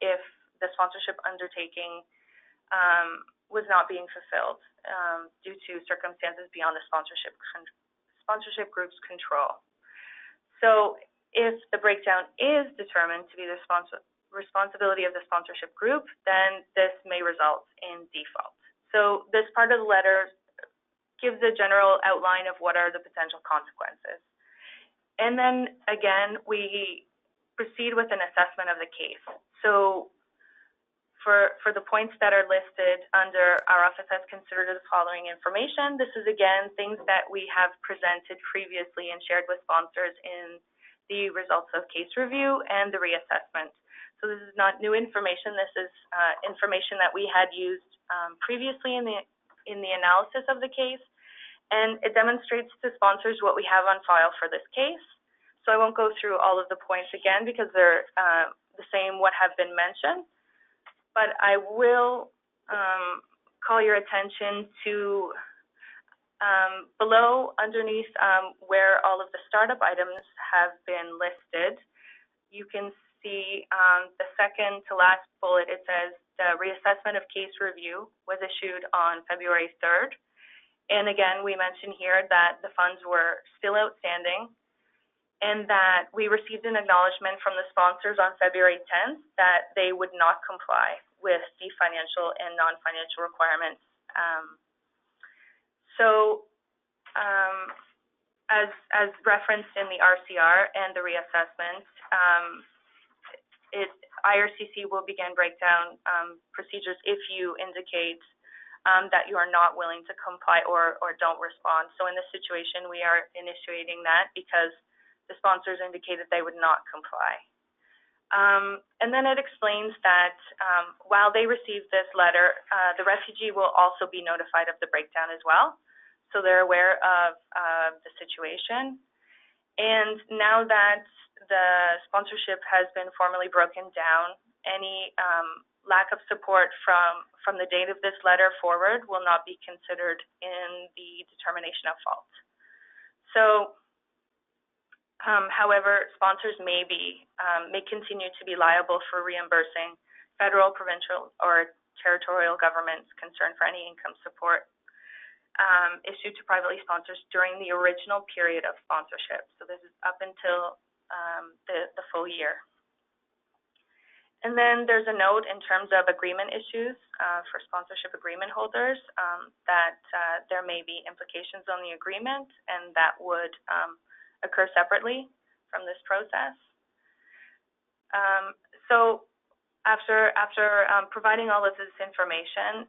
if the sponsorship undertaking was not being fulfilled due to circumstances beyond the sponsorship group's control. So if the breakdown is determined to be the responsibility of the sponsorship group, then this may result in default. So this part of the letter gives a general outline of what are the potential consequences. And then again, we proceed with an assessment of the case. So for the points that are listed under our office has considered the following information. This is again things that we have presented previously and shared with sponsors in the results of case review and the reassessment. So this is not new information. This is information that we had used previously in the analysis of the case, and it demonstrates to sponsors what we have on file for this case. So I won't go through all of the points again because they're the same what have been mentioned, but I will call your attention to below, underneath where all of the startup items have been listed. You can see the second to last bullet. It says the reassessment of case review was issued on February 3rd. And again, we mentioned here that the funds were still outstanding and that we received an acknowledgement from the sponsors on February 10th that they would not comply with the financial and non-financial requirements. As referenced in the RCR and the reassessment, IRCC will begin breakdown procedures if you indicate that you are not willing to comply or don't respond. So in this situation, we are initiating that because the sponsors indicated they would not comply. And then it explains that while they receive this letter, the refugee will also be notified of the breakdown as well. So they're aware of the situation. And now that the sponsorship has been formally broken down, any lack of support from the date of this letter forward will not be considered in the determination of fault. So, however, sponsors may continue to be liable for reimbursing federal, provincial, or territorial governments concerned for any income support issued to privately sponsors during the original period of sponsorship. So this is up until the full year. And then there's a note in terms of agreement issues for sponsorship agreement holders that there may be implications on the agreement, and that would occur separately from this process. So after providing all of this information,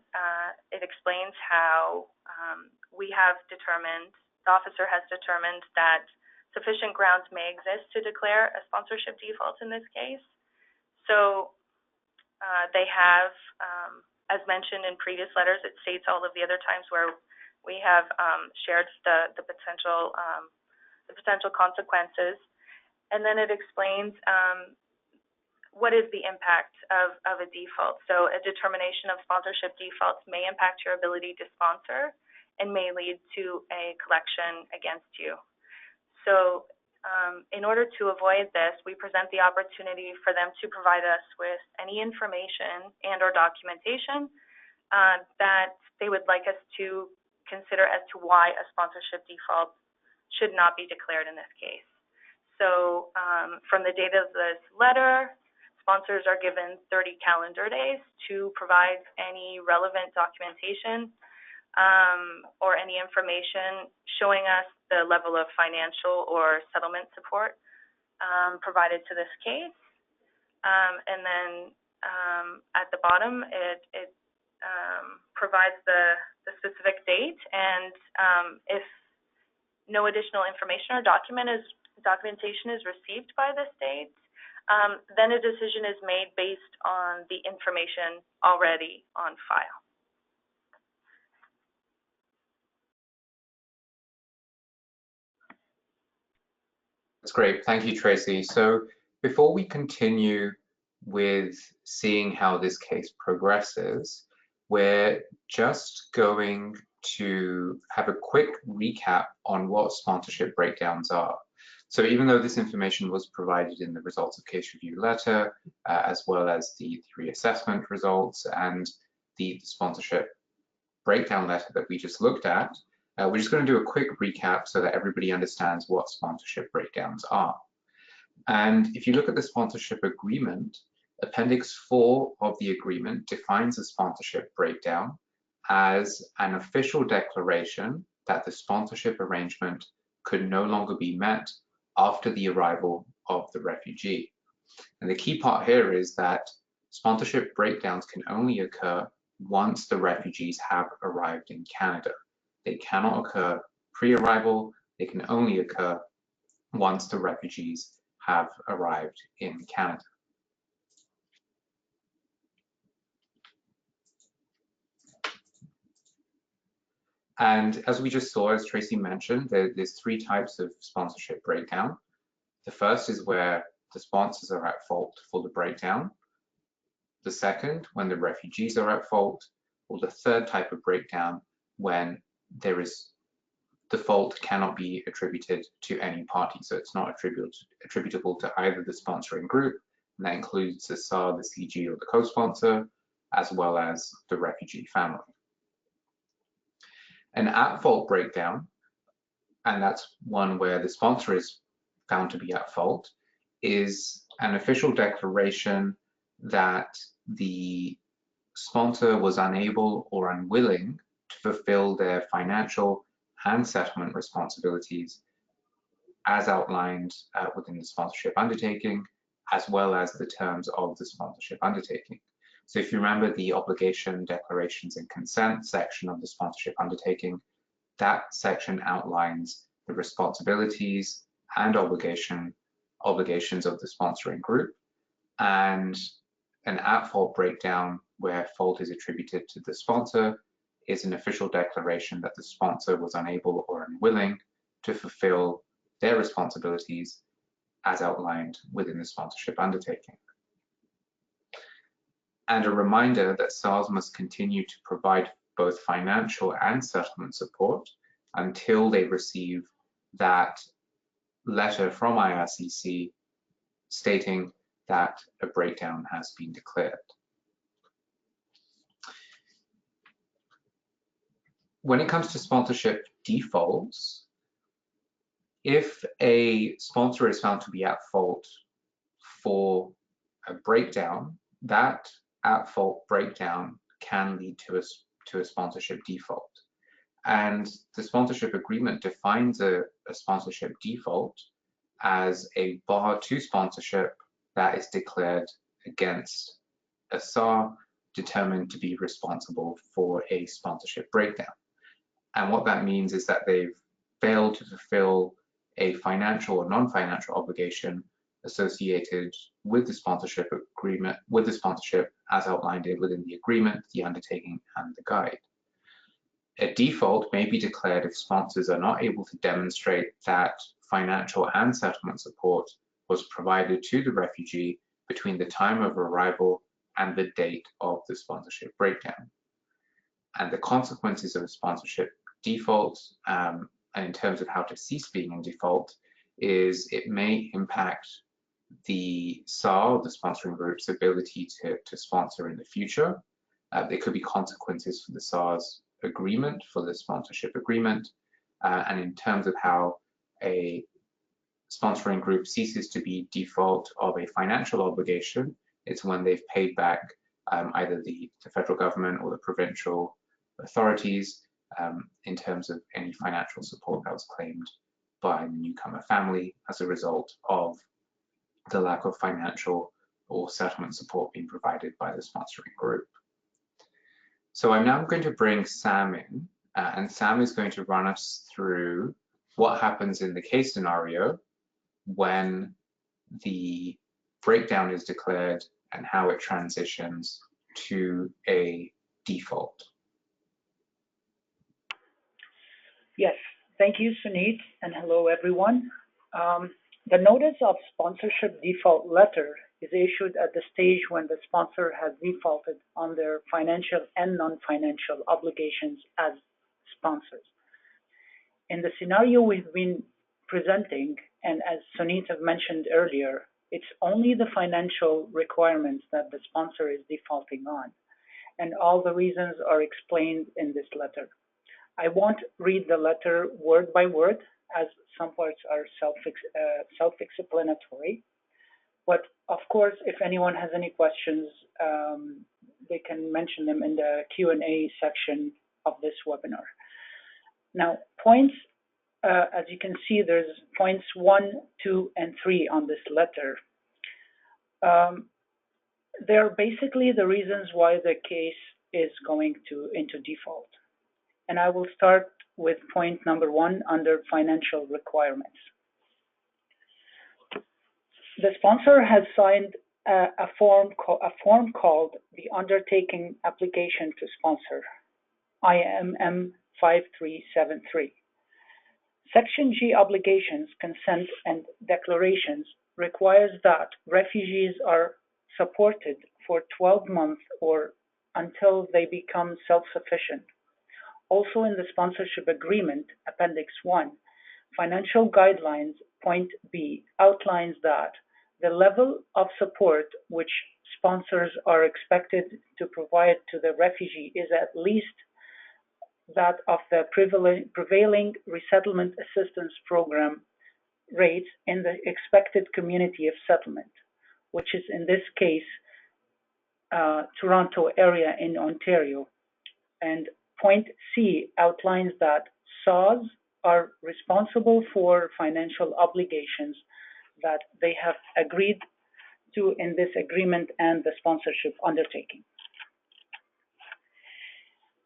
it explains how we have determined, the officer has determined that sufficient grounds may exist to declare a sponsorship default in this case. So they have, as mentioned in previous letters, it states all of the other times where we have shared the potential consequences, and then it explains what is the impact of a default. So a determination of sponsorship defaults may impact your ability to sponsor and may lead to a collection against you. So in order to avoid this, we present the opportunity for them to provide us with any information and or documentation that they would like us to consider as to why a sponsorship default should not be declared in this case. So from the date of this letter, sponsors are given 30 calendar days to provide any relevant documentation or any information showing us the level of financial or settlement support provided to this case. And then at the bottom, it provides the specific date, and if no additional information or documentation is received by this date, then a decision is made based on the information already on file. That's great. Thank you, Tracy. So before we continue with seeing how this case progresses, we're just going to have a quick recap on what sponsorship breakdowns are. So even though this information was provided in the results of case review letter, as well as the reassessment results and the sponsorship breakdown letter that we just looked at, we're just going to do a quick recap so that everybody understands what sponsorship breakdowns are. And if you look at the sponsorship agreement, Appendix 4 of the agreement defines a sponsorship breakdown as an official declaration that the sponsorship arrangement could no longer be met after the arrival of the refugee. And the key part here is that sponsorship breakdowns can only occur once the refugees have arrived in Canada. They cannot occur pre-arrival, they can only occur once the refugees have arrived in Canada. And as we just saw, as Tracy mentioned, there's three types of sponsorship breakdown. The first is where the sponsors are at fault for the breakdown. The second, when the refugees are at fault. Or the third type of breakdown, when there is the fault cannot be attributed to any party. So it's not attributable to either the sponsoring group, and that includes the SAR, the CG, or the co-sponsor, as well as the refugee family. An at-fault breakdown, and that's one where the sponsor is found to be at fault, is an official declaration that the sponsor was unable or unwilling to fulfill their financial and settlement responsibilities as outlined within the sponsorship undertaking, as well as the terms of the sponsorship undertaking. So if you remember the obligation, declarations, and consent section of the sponsorship undertaking, that section outlines the responsibilities and obligations of the sponsoring group, and an at-fault breakdown where fault is attributed to the sponsor is an official declaration that the sponsor was unable or unwilling to fulfill their responsibilities as outlined within the sponsorship undertaking. And a reminder that SARs must continue to provide both financial and settlement support until they receive that letter from IRCC stating that a breakdown has been declared. When it comes to sponsorship defaults, if a sponsor is found to be at fault for a breakdown, that at fault breakdown can lead to a sponsorship default. And the sponsorship agreement defines a sponsorship default as a bar to sponsorship that is declared against a SAR determined to be responsible for a sponsorship breakdown. And what that means is that they've failed to fulfill a financial or non-financial obligation associated with the sponsorship agreement, with the sponsorship as outlined within the agreement, the undertaking, and the guide. A default may be declared if sponsors are not able to demonstrate that financial and settlement support was provided to the refugee between the time of arrival and the date of the sponsorship breakdown. And the consequences of a sponsorship default, and in terms of how to cease being in default, is it may impact the SAR, the sponsoring group's ability to sponsor in the future. There could be consequences for the SAR's agreement, for the sponsorship agreement, and in terms of how a sponsoring group ceases to be default of a financial obligation, it's when they've paid back either the federal government or the provincial authorities in terms of any financial support that was claimed by the newcomer family as a result of the lack of financial or settlement support being provided by the sponsoring group. So I'm now going to bring Sam in, and Sam is going to run us through what happens in the case scenario when the breakdown is declared and how it transitions to a default. Yes, thank you, Sunit, and hello, everyone. The notice of sponsorship default letter is issued at the stage when the sponsor has defaulted on their financial and non-financial obligations as sponsors. In the scenario we've been presenting, and as Sunit have mentioned earlier, it's only the financial requirements that the sponsor is defaulting on, and all the reasons are explained in this letter. I won't read the letter word by word, as some parts are self-explanatory. But of course, if anyone has any questions, they can mention them in the Q&A section of this webinar. Now, points, as you can see, there's points 1, 2, and 3 on this letter. They're basically the reasons why the case is going into default. And I will start with point number 1 under financial requirements. The sponsor has signed a form called the Undertaking Application to Sponsor, IMM 5373. Section G obligations, consent, and declarations requires that refugees are supported for 12 months or until they become self-sufficient. Also in the sponsorship agreement, Appendix 1, financial guidelines, point B, outlines that the level of support which sponsors are expected to provide to the refugee is at least that of the prevailing resettlement assistance program rates in the expected community of settlement, which is in this case Toronto area in Ontario. And point C outlines that SAWs are responsible for financial obligations that they have agreed to in this agreement and the sponsorship undertaking.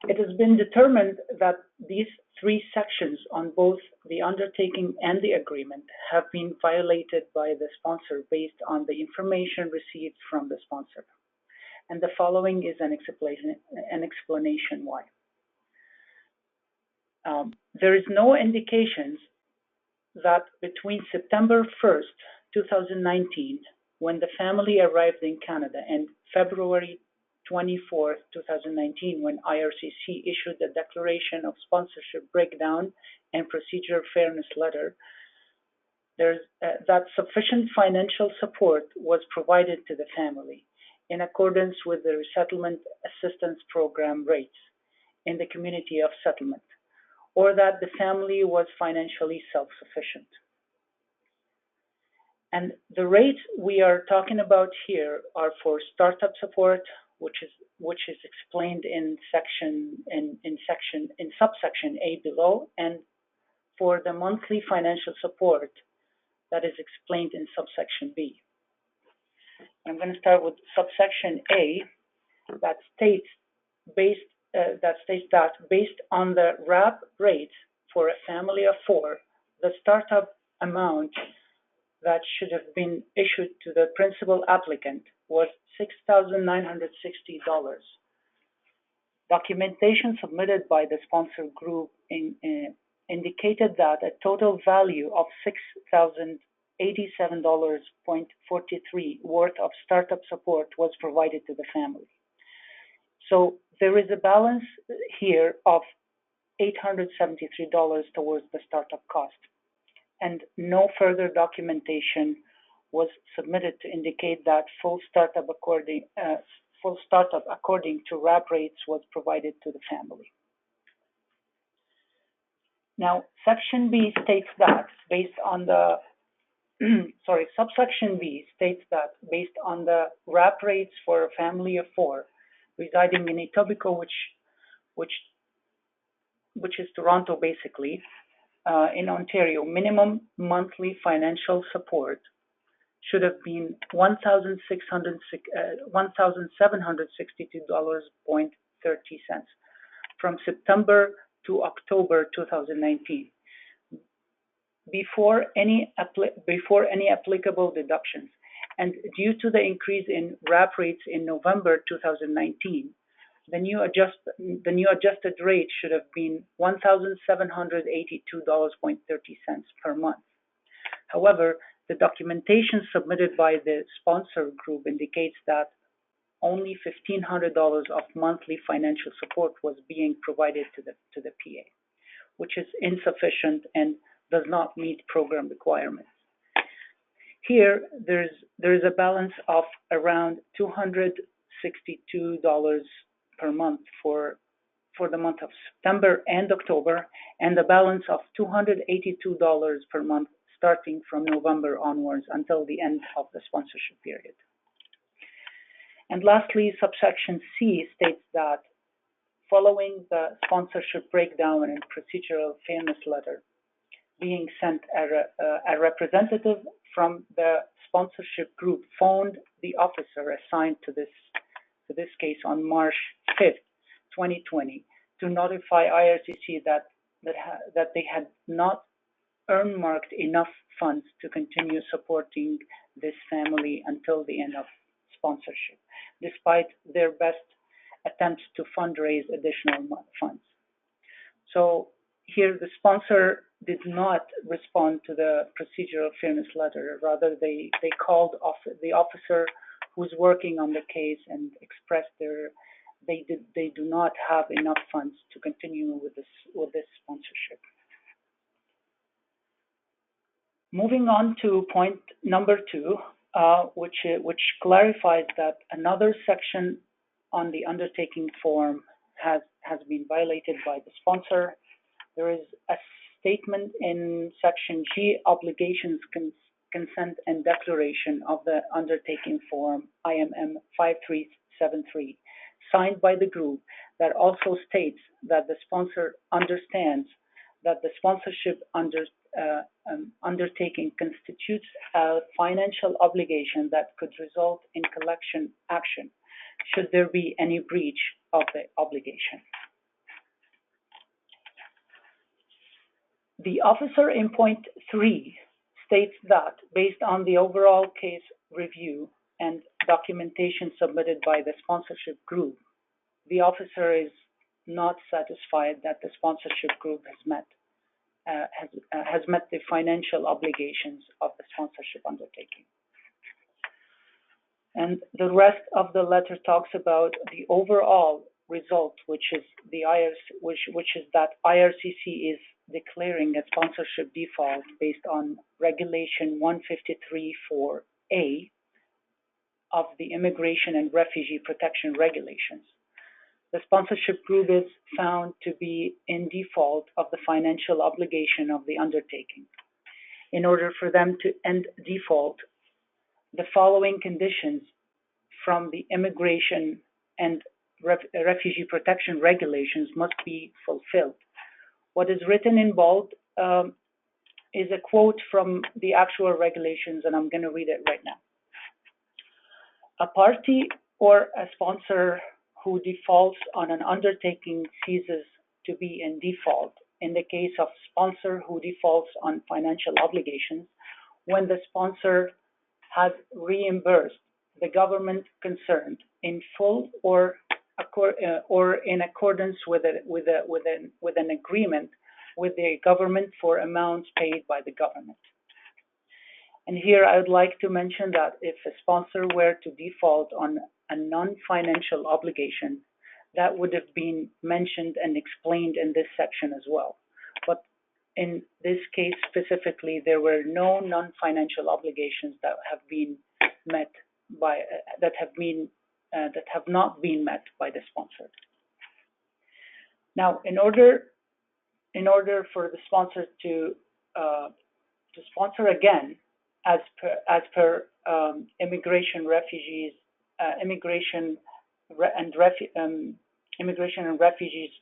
It has been determined that these 3 sections on both the undertaking and the agreement have been violated by the sponsor based on the information received from the sponsor. And the following is an explanation why. There is no indications that between September 1st, 2019, when the family arrived in Canada, and February 24th, 2019, when IRCC issued the Declaration of Sponsorship Breakdown and Procedure Fairness Letter, that sufficient financial support was provided to the family in accordance with the Resettlement Assistance Program rates in the community of settlement, or that the family was financially self-sufficient. And the rates we are talking about here are for startup support, which is explained in subsection A below, and for the monthly financial support that is explained in subsection B. I'm going to start with subsection A that states that based on the RAP rates for a family of 4, the startup amount that should have been issued to the principal applicant was $6,960. Documentation submitted by the sponsor group indicated that a total value of $6,087.43 worth of startup support was provided to the family. So there is a balance here of $873 towards the startup cost, and no further documentation was submitted to indicate that full startup according to RAP rates was provided to the family. Now, section B states that based on the subsection B states that based on the RAP rates for a family of 4 residing in Etobicoke, which is Toronto basically, in Ontario, minimum monthly financial support should have been $1,762.30 from September to October 2019, before any applicable deductions. And due to the increase in RAP rates in November 2019, the new adjusted rate should have been $1,782.30 per month. However, the documentation submitted by the sponsor group indicates that only $1,500 of monthly financial support was being provided to the PA, which is insufficient and does not meet program requirements. Here, there is a balance of around $262 per month for the month of September and October, and a balance of $282 per month starting from November onwards until the end of the sponsorship period. And lastly, subsection C states that following the sponsorship breakdown and procedural fairness letter being sent, a representative from the sponsorship group phoned the officer assigned to this case on March 5th, 2020, to notify IRCC that they had not earmarked enough funds to continue supporting this family until the end of sponsorship, despite their best attempts to fundraise additional funds. So here the sponsor did not respond to the procedural fairness letter. Rather, they called the officer who's working on the case and expressed they do not have enough funds to continue with this sponsorship. Moving on to point number 2, which clarifies that another section on the undertaking form has been violated by the sponsor. There is a statement in section G, obligations, consent and declaration of the undertaking form IMM 5373, signed by the group, that also states that the sponsor understands that the sponsorship undertaking constitutes a financial obligation that could result in collection action should there be any breach of the obligation. The officer in point 3 states that based on the overall case review and documentation submitted by the sponsorship group, the officer is not satisfied that the sponsorship group has met the financial obligations of the sponsorship undertaking. And the rest of the letter talks about the overall result, which is that IRCC is declaring a sponsorship default based on Regulation 153(4)A of the Immigration and Refugee Protection Regulations. The sponsorship group is found to be in default of the financial obligation of the undertaking. In order for them to end default, the following conditions from the Immigration and Refugee Protection Regulations must be fulfilled. What is written in bold is a quote from the actual regulations, and I'm going to read it right now. A party or a sponsor who defaults on an undertaking ceases to be in default in the case of sponsor who defaults on financial obligations when the sponsor has reimbursed the government concerned in full or in accordance with an agreement with the government for amounts paid by the government. And here I would like to mention that if a sponsor were to default on a non-financial obligation, that would have been mentioned and explained in this section as well. But in this case specifically, there were no non-financial obligations that have been met by that have not been met by the sponsor. Now, in order for the sponsor to sponsor again, as per Immigration and Refugees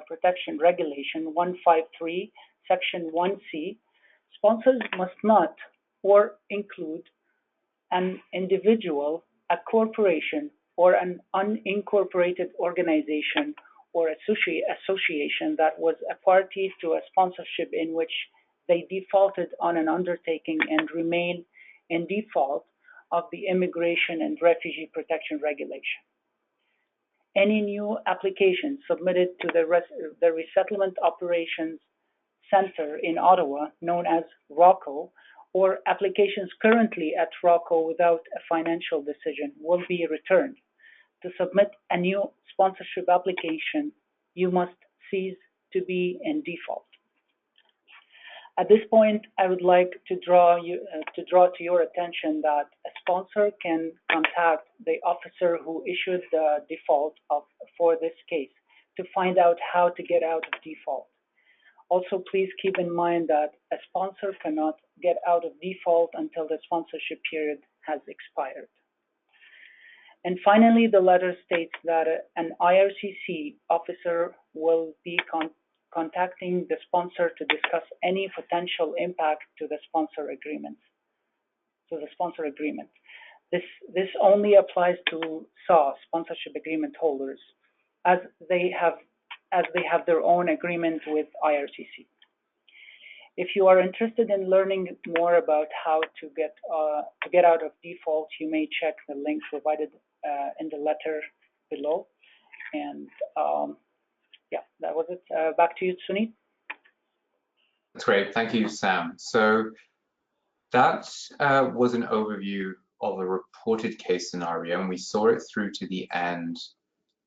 Protection Regulation 153, Section 1C, sponsors must not or include an individual, a corporation, or an unincorporated organization or association that was a party to a sponsorship in which they defaulted on an undertaking and remain in default of the Immigration and Refugee Protection Regulation. Any new applications submitted to the Resettlement Operations Center in Ottawa, known as ROCO, or applications currently at ROCO without a financial decision will be returned. To submit a new sponsorship application, you must cease to be in default. At this point, I would like to draw to your attention that a sponsor can contact the officer who issued the default for this case to find out how to get out of default. Also, please keep in mind that a sponsor cannot get out of default until the sponsorship period has expired. And finally, the letter states that an IRCC officer will be contacting the sponsor to discuss any potential impact to the sponsor agreement. This only applies to SAW, sponsorship agreement holders, as they have their own agreement with IRCC. If you are interested in learning more about how to get out of default, you may check the link provided in the letter below. And yeah, that was it. Back to you, Sunit. That's great. Thank you, Sam. So that was an overview of a reported case scenario, and we saw it through to the end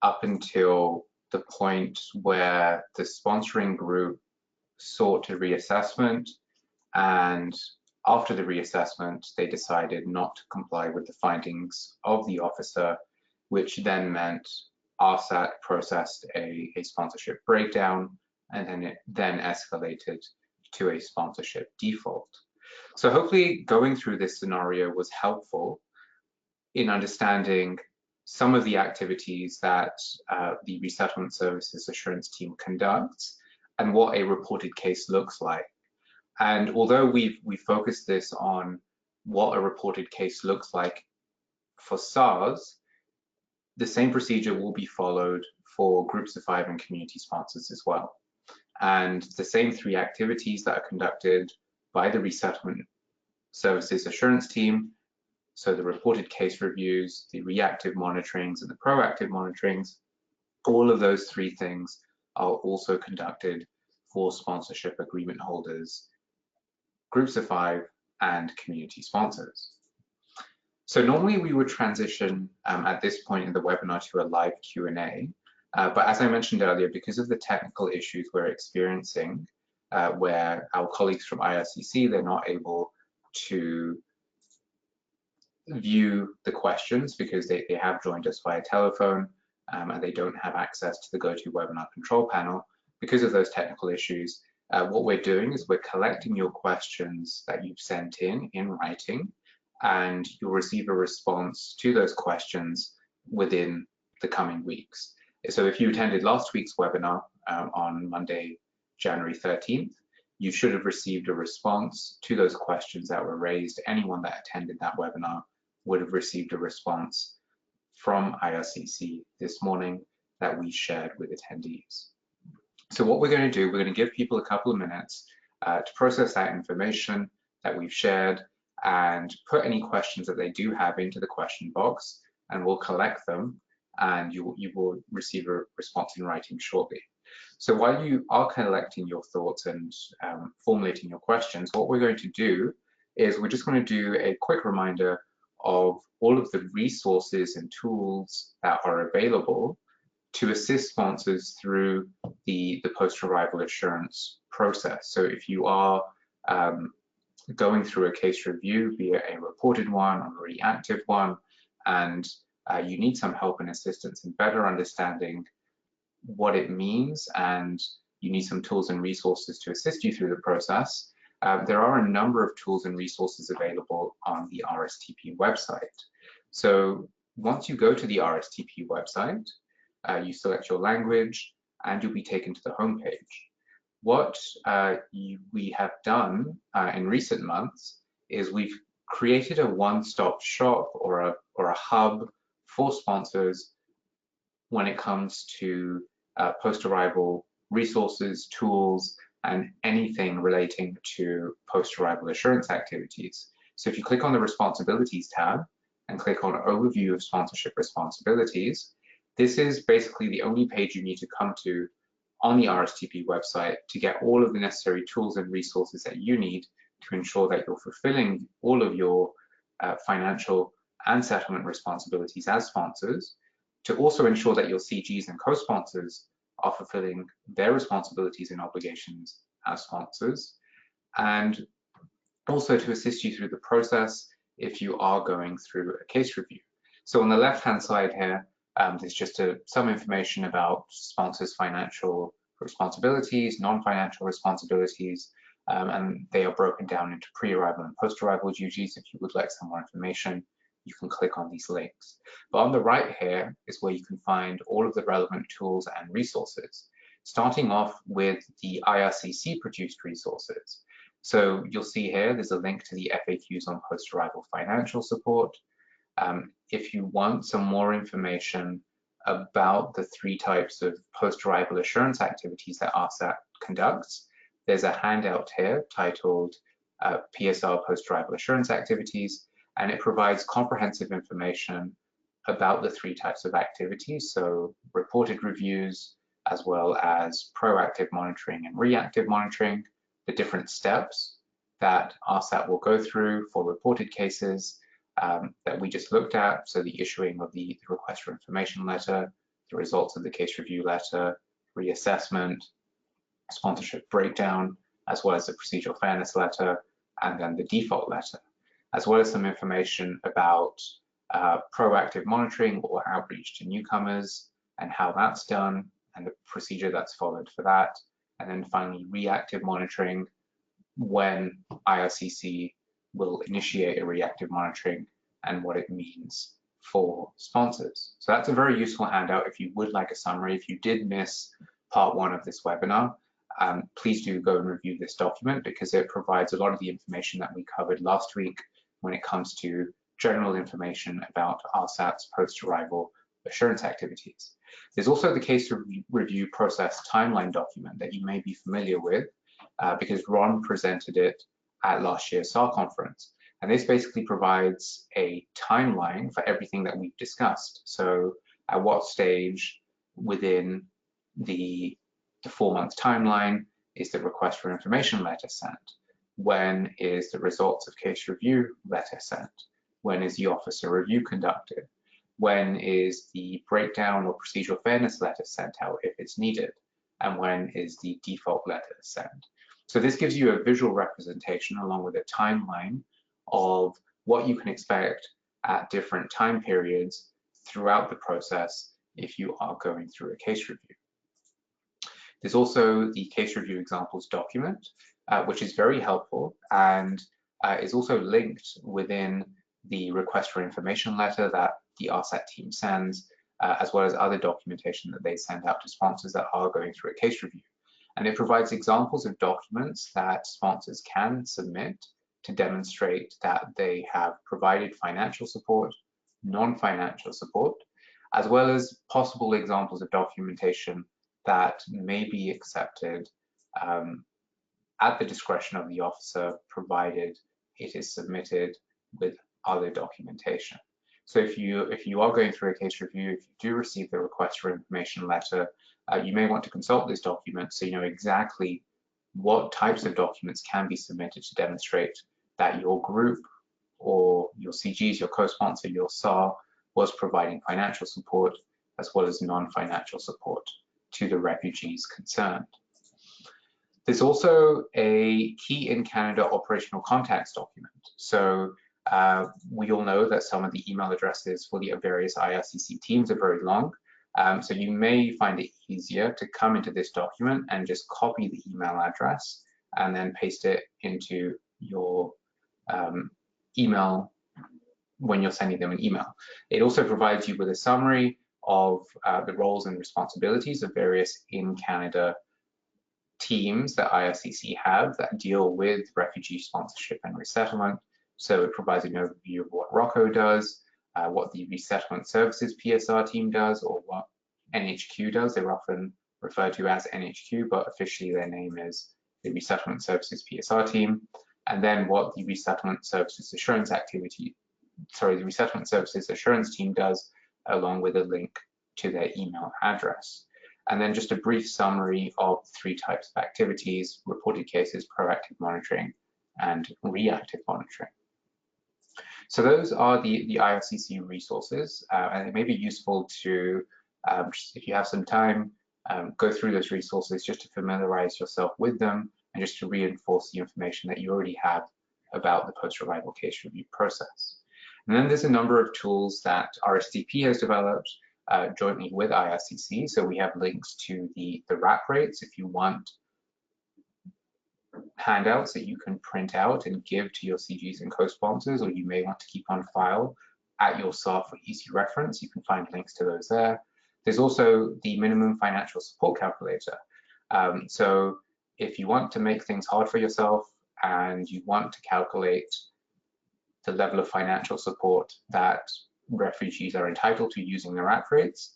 up until the point where the sponsoring group sought a reassessment, and after the reassessment, they decided not to comply with the findings of the officer, which then meant RSAT processed a sponsorship breakdown, and then it then escalated to a sponsorship default. So hopefully going through this scenario was helpful in understanding some of the activities that the Resettlement Services Assurance team conducts and what a reported case looks like. And although we focused this on what a reported case looks like for SARS, the same procedure will be followed for groups of 5 and community sponsors as well. And the same 3 activities that are conducted by the Resettlement Services Assurance team, so the reported case reviews, the reactive monitorings, and the proactive monitorings, all of those 3 things are also conducted for sponsorship agreement holders, groups of 5, and community sponsors. So normally we would transition at this point in the webinar to a live Q&A, but as I mentioned earlier, because of the technical issues we're experiencing, where our colleagues from IRCC, they're not able to view the questions because they have joined us via telephone, and they don't have access to the GoToWebinar control panel. Because of those technical issues, what we're doing is we're collecting your questions that you've sent in writing, and you'll receive a response to those questions within the coming weeks. So if you attended last week's webinar on Monday, January 13th, you should have received a response to those questions that were raised. Anyone that attended that webinar would have received a response from IRCC this morning that we shared with attendees. So what we're going to do, we're going to give people a couple of minutes to process that information that we've shared and put any questions that they do have into the question box, and we'll collect them, and you will receive a response in writing shortly. So while you are collecting your thoughts and formulating your questions, what we're going to do is we're just going to do a quick reminder of all of the resources and tools that are available to assist sponsors through the post-arrival assurance process. So if you are going through a case review, be it a reported one or a reactive one, and you need some help and assistance in better understanding what it means, and you need some tools and resources to assist you through the process, there are a number of tools and resources available on the RSTP website. So once you go to the RSTP website, you select your language and you'll be taken to the homepage. What we have done in recent months is we've created a one-stop shop or a hub for sponsors when it comes to post-arrival resources, tools, and anything relating to post-arrival assurance activities. So if you click on the Responsibilities tab and click on Overview of Sponsorship Responsibilities, this is basically the only page you need to come to on the RSTP website to get all of the necessary tools and resources that you need to ensure that you're fulfilling all of your financial and settlement responsibilities as sponsors, to also ensure that your CGs and co-sponsors are fulfilling their responsibilities and obligations as sponsors, and also to assist you through the process if you are going through a case review. So on the left-hand side here, there's just some information about sponsors' financial responsibilities, non-financial responsibilities, and they are broken down into pre-arrival and post-arrival duties. If you would like some more information, you can click on these links. But on the right here is where you can find all of the relevant tools and resources, starting off with the IRCC produced resources. So you'll see here, there's a link to the FAQs on post-arrival financial support. If you want some more information about the 3 types of post-arrival assurance activities that RSAT conducts, there's a handout here titled PSR Post-Arrival Assurance Activities, and it provides comprehensive information about the 3 types of activities, so reported reviews, as well as proactive monitoring and reactive monitoring, the different steps that RSAT will go through for reported cases that we just looked at, so the issuing of the request for information letter, the results of the case review letter, reassessment, sponsorship breakdown, as well as the procedural fairness letter, and then the default letter, as well as some information about proactive monitoring or outreach to newcomers and how that's done and the procedure that's followed for that. And then finally, reactive monitoring, when IRCC will initiate a reactive monitoring and what it means for sponsors. So that's a very useful handout if you would like a summary. If you did miss part 1 of this webinar, please do go and review this document because it provides a lot of the information that we covered last week when it comes to general information about RSAT's post-arrival assurance activities. There's also the case review process timeline document that you may be familiar with because Ron presented it at last year's SAR conference. And this basically provides a timeline for everything that we've discussed. So at what stage within the 4-month timeline is the request for information letter sent? When is the results of case review letter sent? When is the officer review conducted? When is the breakdown or procedural fairness letter sent out if it's needed? And when is the default letter sent? So this gives you a visual representation along with a timeline of what you can expect at different time periods throughout the process if you are going through a case review. There's also the case review examples document, which is very helpful and is also linked within the request for information letter that the RSAT team sends, as well as other documentation that they send out to sponsors that are going through a case review. And it provides examples of documents that sponsors can submit to demonstrate that they have provided financial support, non-financial support, as well as possible examples of documentation that may be accepted at the discretion of the officer, provided it is submitted with other documentation. So if you are going through a case review, if you do receive the request for information letter, you may want to consult this document so you know exactly what types of documents can be submitted to demonstrate that your group or your CGs, your co-sponsor, your SAR was providing financial support as well as non-financial support to the refugees concerned. There's also a key in Canada operational contacts document. So we all know that some of the email addresses for the various IRCC teams are very long. So you may find it easier to come into this document and just copy the email address and then paste it into your email when you're sending them an email. It also provides you with a summary of the roles and responsibilities of various in Canada teams that IRCC have that deal with refugee sponsorship and resettlement. So it provides an overview of what ROCCO does, what the Resettlement Services PSR team does, or what NHQ does. They're often referred to as NHQ, but officially their name is the Resettlement Services PSR team. And then what the Resettlement Services Assurance the Resettlement Services Assurance team does, along with a link to their email address. And then just a brief summary of 3 types of activities: reported cases, proactive monitoring, and reactive monitoring. So those are the IRCC resources, and it may be useful to, if you have some time, go through those resources just to familiarize yourself with them and just to reinforce the information that you already have about the post-arrival case review process. And then there's a number of tools that RSDP has developed jointly with IRCC. So we have links to the RAP rates if you want handouts that you can print out and give to your CGs and co-sponsors, or you may want to keep on file at yourself for easy reference. You can find links to those there. There's also the minimum financial support calculator. So if you want to make things hard for yourself and you want to calculate the level of financial support that refugees are entitled to using the RAP rates,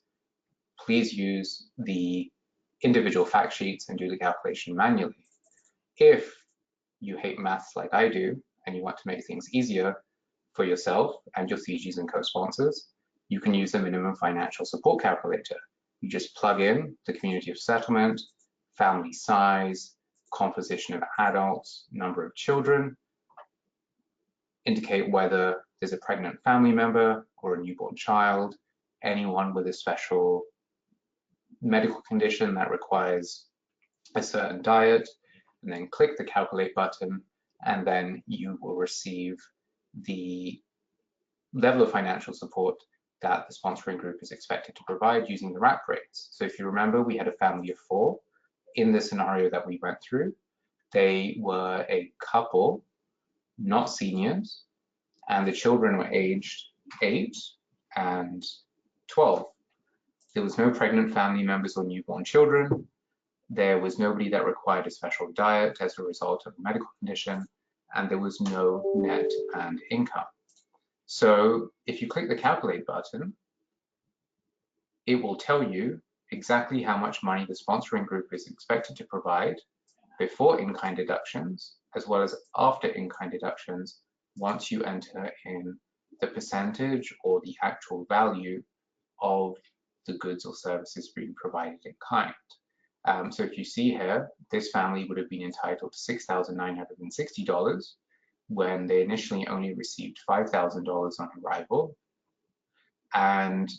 please use the individual fact sheets and do the calculation manually. If you hate maths like I do and you want to make things easier for yourself and your CGs and co-sponsors, you can use the minimum financial support calculator. You just plug in the community of settlement, family size, composition of adults, number of children, indicate whether there's a pregnant family member or a newborn child, anyone with a special medical condition that requires a certain diet, and then click the calculate button, and then you will receive the level of financial support that the sponsoring group is expected to provide using the RAP rates. So if you remember, we had a family of 4 in the scenario that we went through. They were a couple, not seniors, and the children were aged 8 and 12. There was no pregnant family members or newborn children. There was nobody that required a special diet as a result of a medical condition, and there was no net and income. So if you click the calculate button, it will tell you exactly how much money the sponsoring group is expected to provide before in-kind deductions, as well as after in-kind deductions, once you enter in the percentage or the actual value of the goods or services being provided in kind. So if you see here, this family would have been entitled to $6,960 when they initially only received $5,000 on arrival, and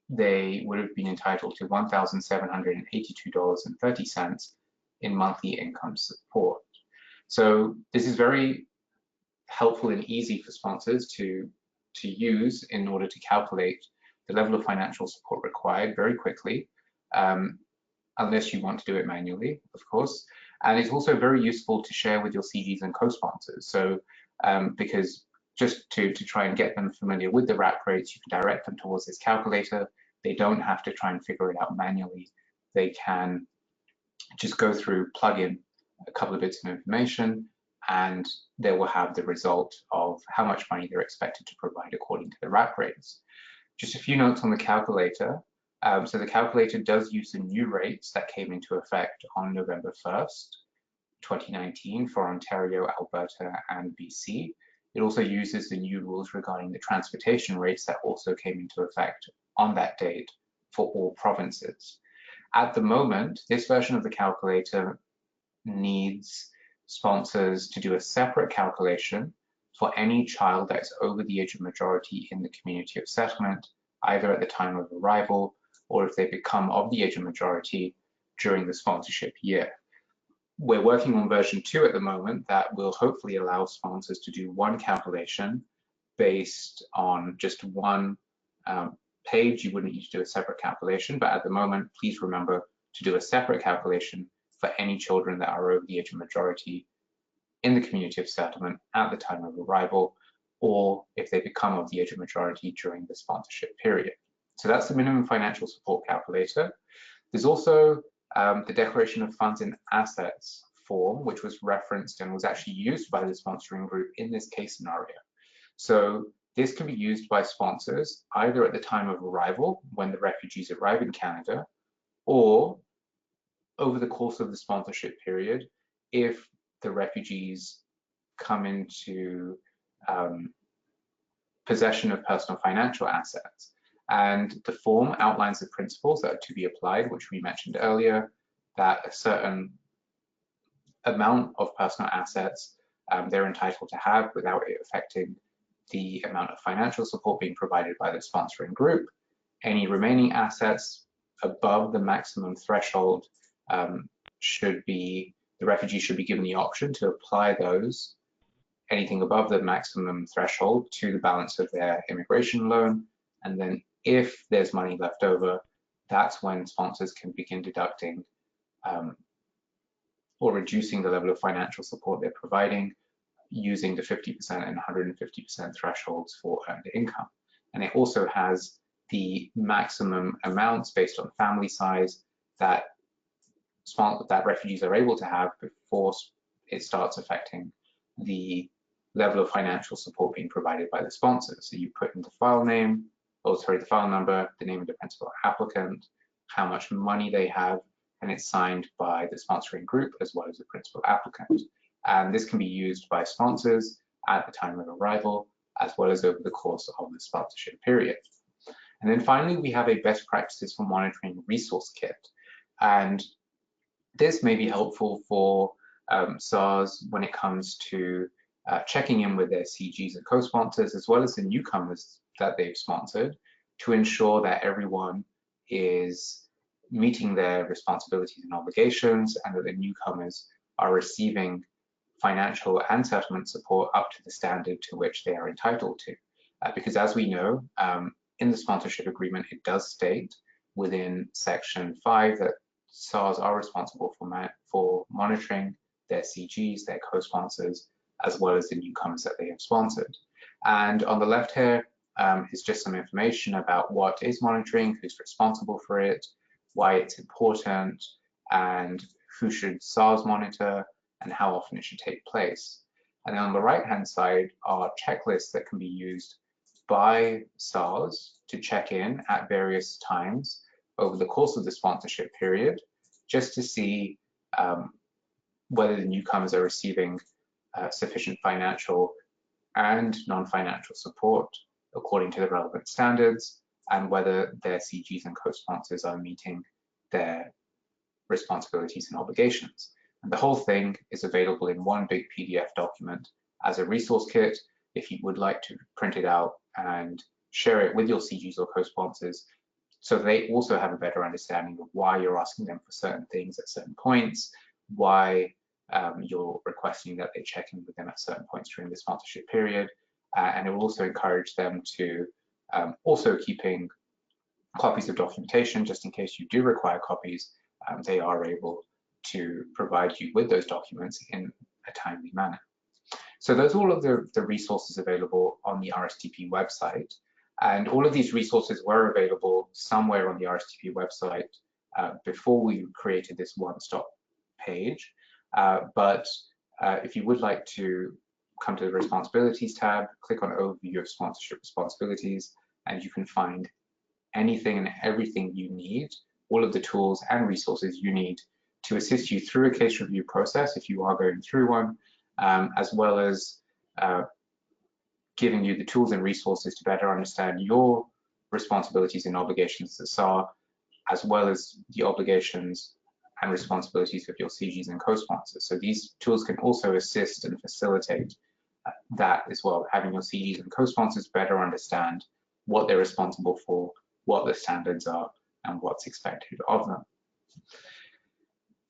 they would have been entitled to $1,782.30 in monthly income support. So this is very helpful and easy for sponsors to use in order to calculate the level of financial support required very quickly, unless you want to do it manually, of course. And it's also very useful to share with your CGs and co-sponsors. So because just to try and get them familiar with the RAP rates, you can direct them towards this calculator. They don't have to try and figure it out manually. They can just go through, plug in a couple of bits of information, and they will have the result of how much money they're expected to provide according to the RAP rates. Just a few notes on the calculator. So the calculator does use the new rates that came into effect on November 1st, 2019 for Ontario, Alberta, and BC. It also uses the new rules regarding the transportation rates that also came into effect on that date for all provinces. At the moment, this version of the calculator needs sponsors to do a separate calculation for any child that's over the age of majority in the community of settlement, either at the time of arrival or if they become of the age of majority during the sponsorship year. We're working on version 2 at the moment that will hopefully allow sponsors to do one calculation based on just one page. You wouldn't need to do a separate calculation, but at the moment, please remember to do a separate calculation for any children that are over the age of majority in the community of settlement at the time of arrival, or if they become of the age of majority during the sponsorship period. So that's the minimum financial support calculator. There's also the declaration of funds and assets form, which was referenced and was actually used by the sponsoring group in this case scenario. So this can be used by sponsors either at the time of arrival, when the refugees arrive in Canada, or over the course of the sponsorship period, if the refugees come into possession of personal financial assets. And the form outlines the principles that are to be applied, which we mentioned earlier, that a certain amount of personal assets they're entitled to have without it affecting the amount of financial support being provided by the sponsoring group. Any remaining assets above the maximum threshold the refugee should be given the option to apply those, anything above the maximum threshold, to the balance of their immigration loan. And then if there's money left over, that's when sponsors can begin deducting or reducing the level of financial support they're providing using the 50% and 150% thresholds for earned income. and it also has the maximum amounts based on family size that refugees are able to have before it starts affecting the level of financial support being provided by the sponsor. So you put in the file name, the file number, the name of the principal applicant, how much money they have, and it's signed by the sponsoring group as well as the principal applicant. And this can be used by sponsors at the time of arrival, as well as over the course of the sponsorship period. And then finally, we have a best practices for monitoring resource kit. And this may be helpful for SARS when it comes to checking in with their CGs and co-sponsors, as well as the newcomers that they've sponsored, to ensure that everyone is meeting their responsibilities and obligations, and that the newcomers are receiving financial and settlement support up to the standard to which they are entitled to. Because as we know, in the sponsorship agreement, it does state within section 5 that SARS are responsible for monitoring their CGs, their co-sponsors, as well as the newcomers that they have sponsored. And on the left here is just some information about what is monitoring, who's responsible for it, why it's important, and who should SARS monitor, and how often it should take place. And then on the right-hand side are checklists that can be used by SARS to check in at various times over the course of the sponsorship period, just to see whether the newcomers are receiving sufficient financial and non-financial support according to the relevant standards, and whether their CGs and co-sponsors are meeting their responsibilities and obligations. And the whole thing is available in one big PDF document as a resource kit. If you would like to print it out and share it with your CGs or co-sponsors, so they also have a better understanding of why you're asking them for certain things at certain points, why you're requesting that they check in with them at certain points during the sponsorship period, and it will also encourage them to also keeping copies of documentation, just in case you do require copies. They are able to provide you with those documents in a timely manner. So those are all of the resources available on the RSTP website. And all of these resources were available somewhere on the RSTP website before we created this one-stop page. But if you would like to come to the Responsibilities tab, click on Overview of Sponsorship Responsibilities, and you can find anything and everything you need, all of the tools and resources you need to assist you through a case review process if you are going through one, as well as giving you the tools and resources to better understand your responsibilities and obligations as SAR, as well as the obligations and responsibilities of your CGs and co-sponsors. So these tools can also assist and facilitate that as well, having your CGs and co-sponsors better understand what they're responsible for, what the standards are, and what's expected of them.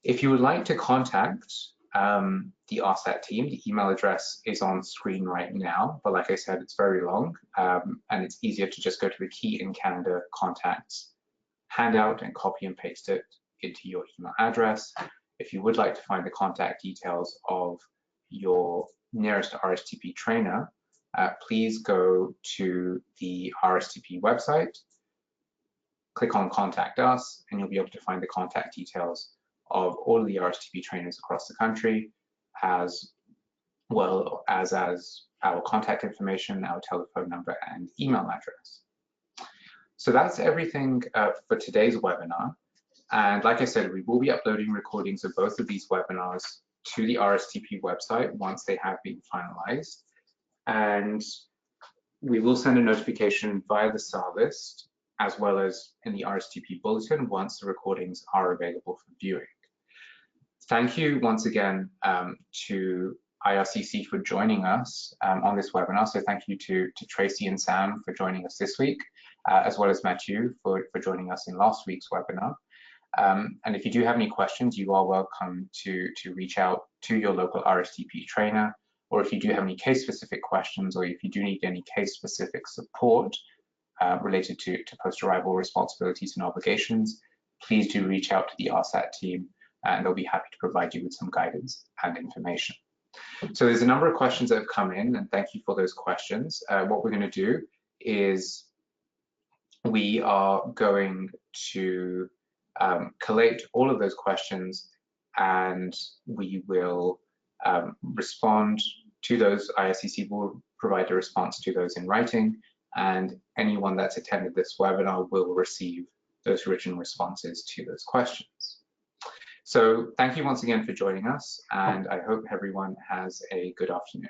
If you would like to contact the RSAT team, the email address is on screen right now, but like I said, it's very long, and it's easier to just go to the Key in Canada contacts handout and copy and paste it into your email address. If you would like to find the contact details of your nearest RSTP trainer, please go to the RSTP website, click on Contact Us, and you'll be able to find the contact details of all of the RSTP trainers across the country, as well as our contact information, our telephone number, and email address. So that's everything for today's webinar. And like I said, we will be uploading recordings of both of these webinars to the RSTP website once they have been finalized. And we will send a notification via the SAR list, as well as in the RSTP bulletin once the recordings are available for viewing. Thank you once again to IRCC for joining us on this webinar. So thank you to Tracy and Sam for joining us this week, as well as Matthew for joining us in last week's webinar. And if you do have any questions, you are welcome to reach out to your local RSTP trainer, or if you do have any case-specific questions, or if you do need any case-specific support related to post-arrival responsibilities and obligations, please do reach out to the RSAT team, and they'll be happy to provide you with some guidance and information. So there's a number of questions that have come in, and thank you for those questions. What we're going to do is we are going to collate all of those questions, and we will respond to those. IRCC will provide a response to those in writing, and anyone that's attended this webinar will receive those written responses to those questions. So thank you once again for joining us, and I hope everyone has a good afternoon.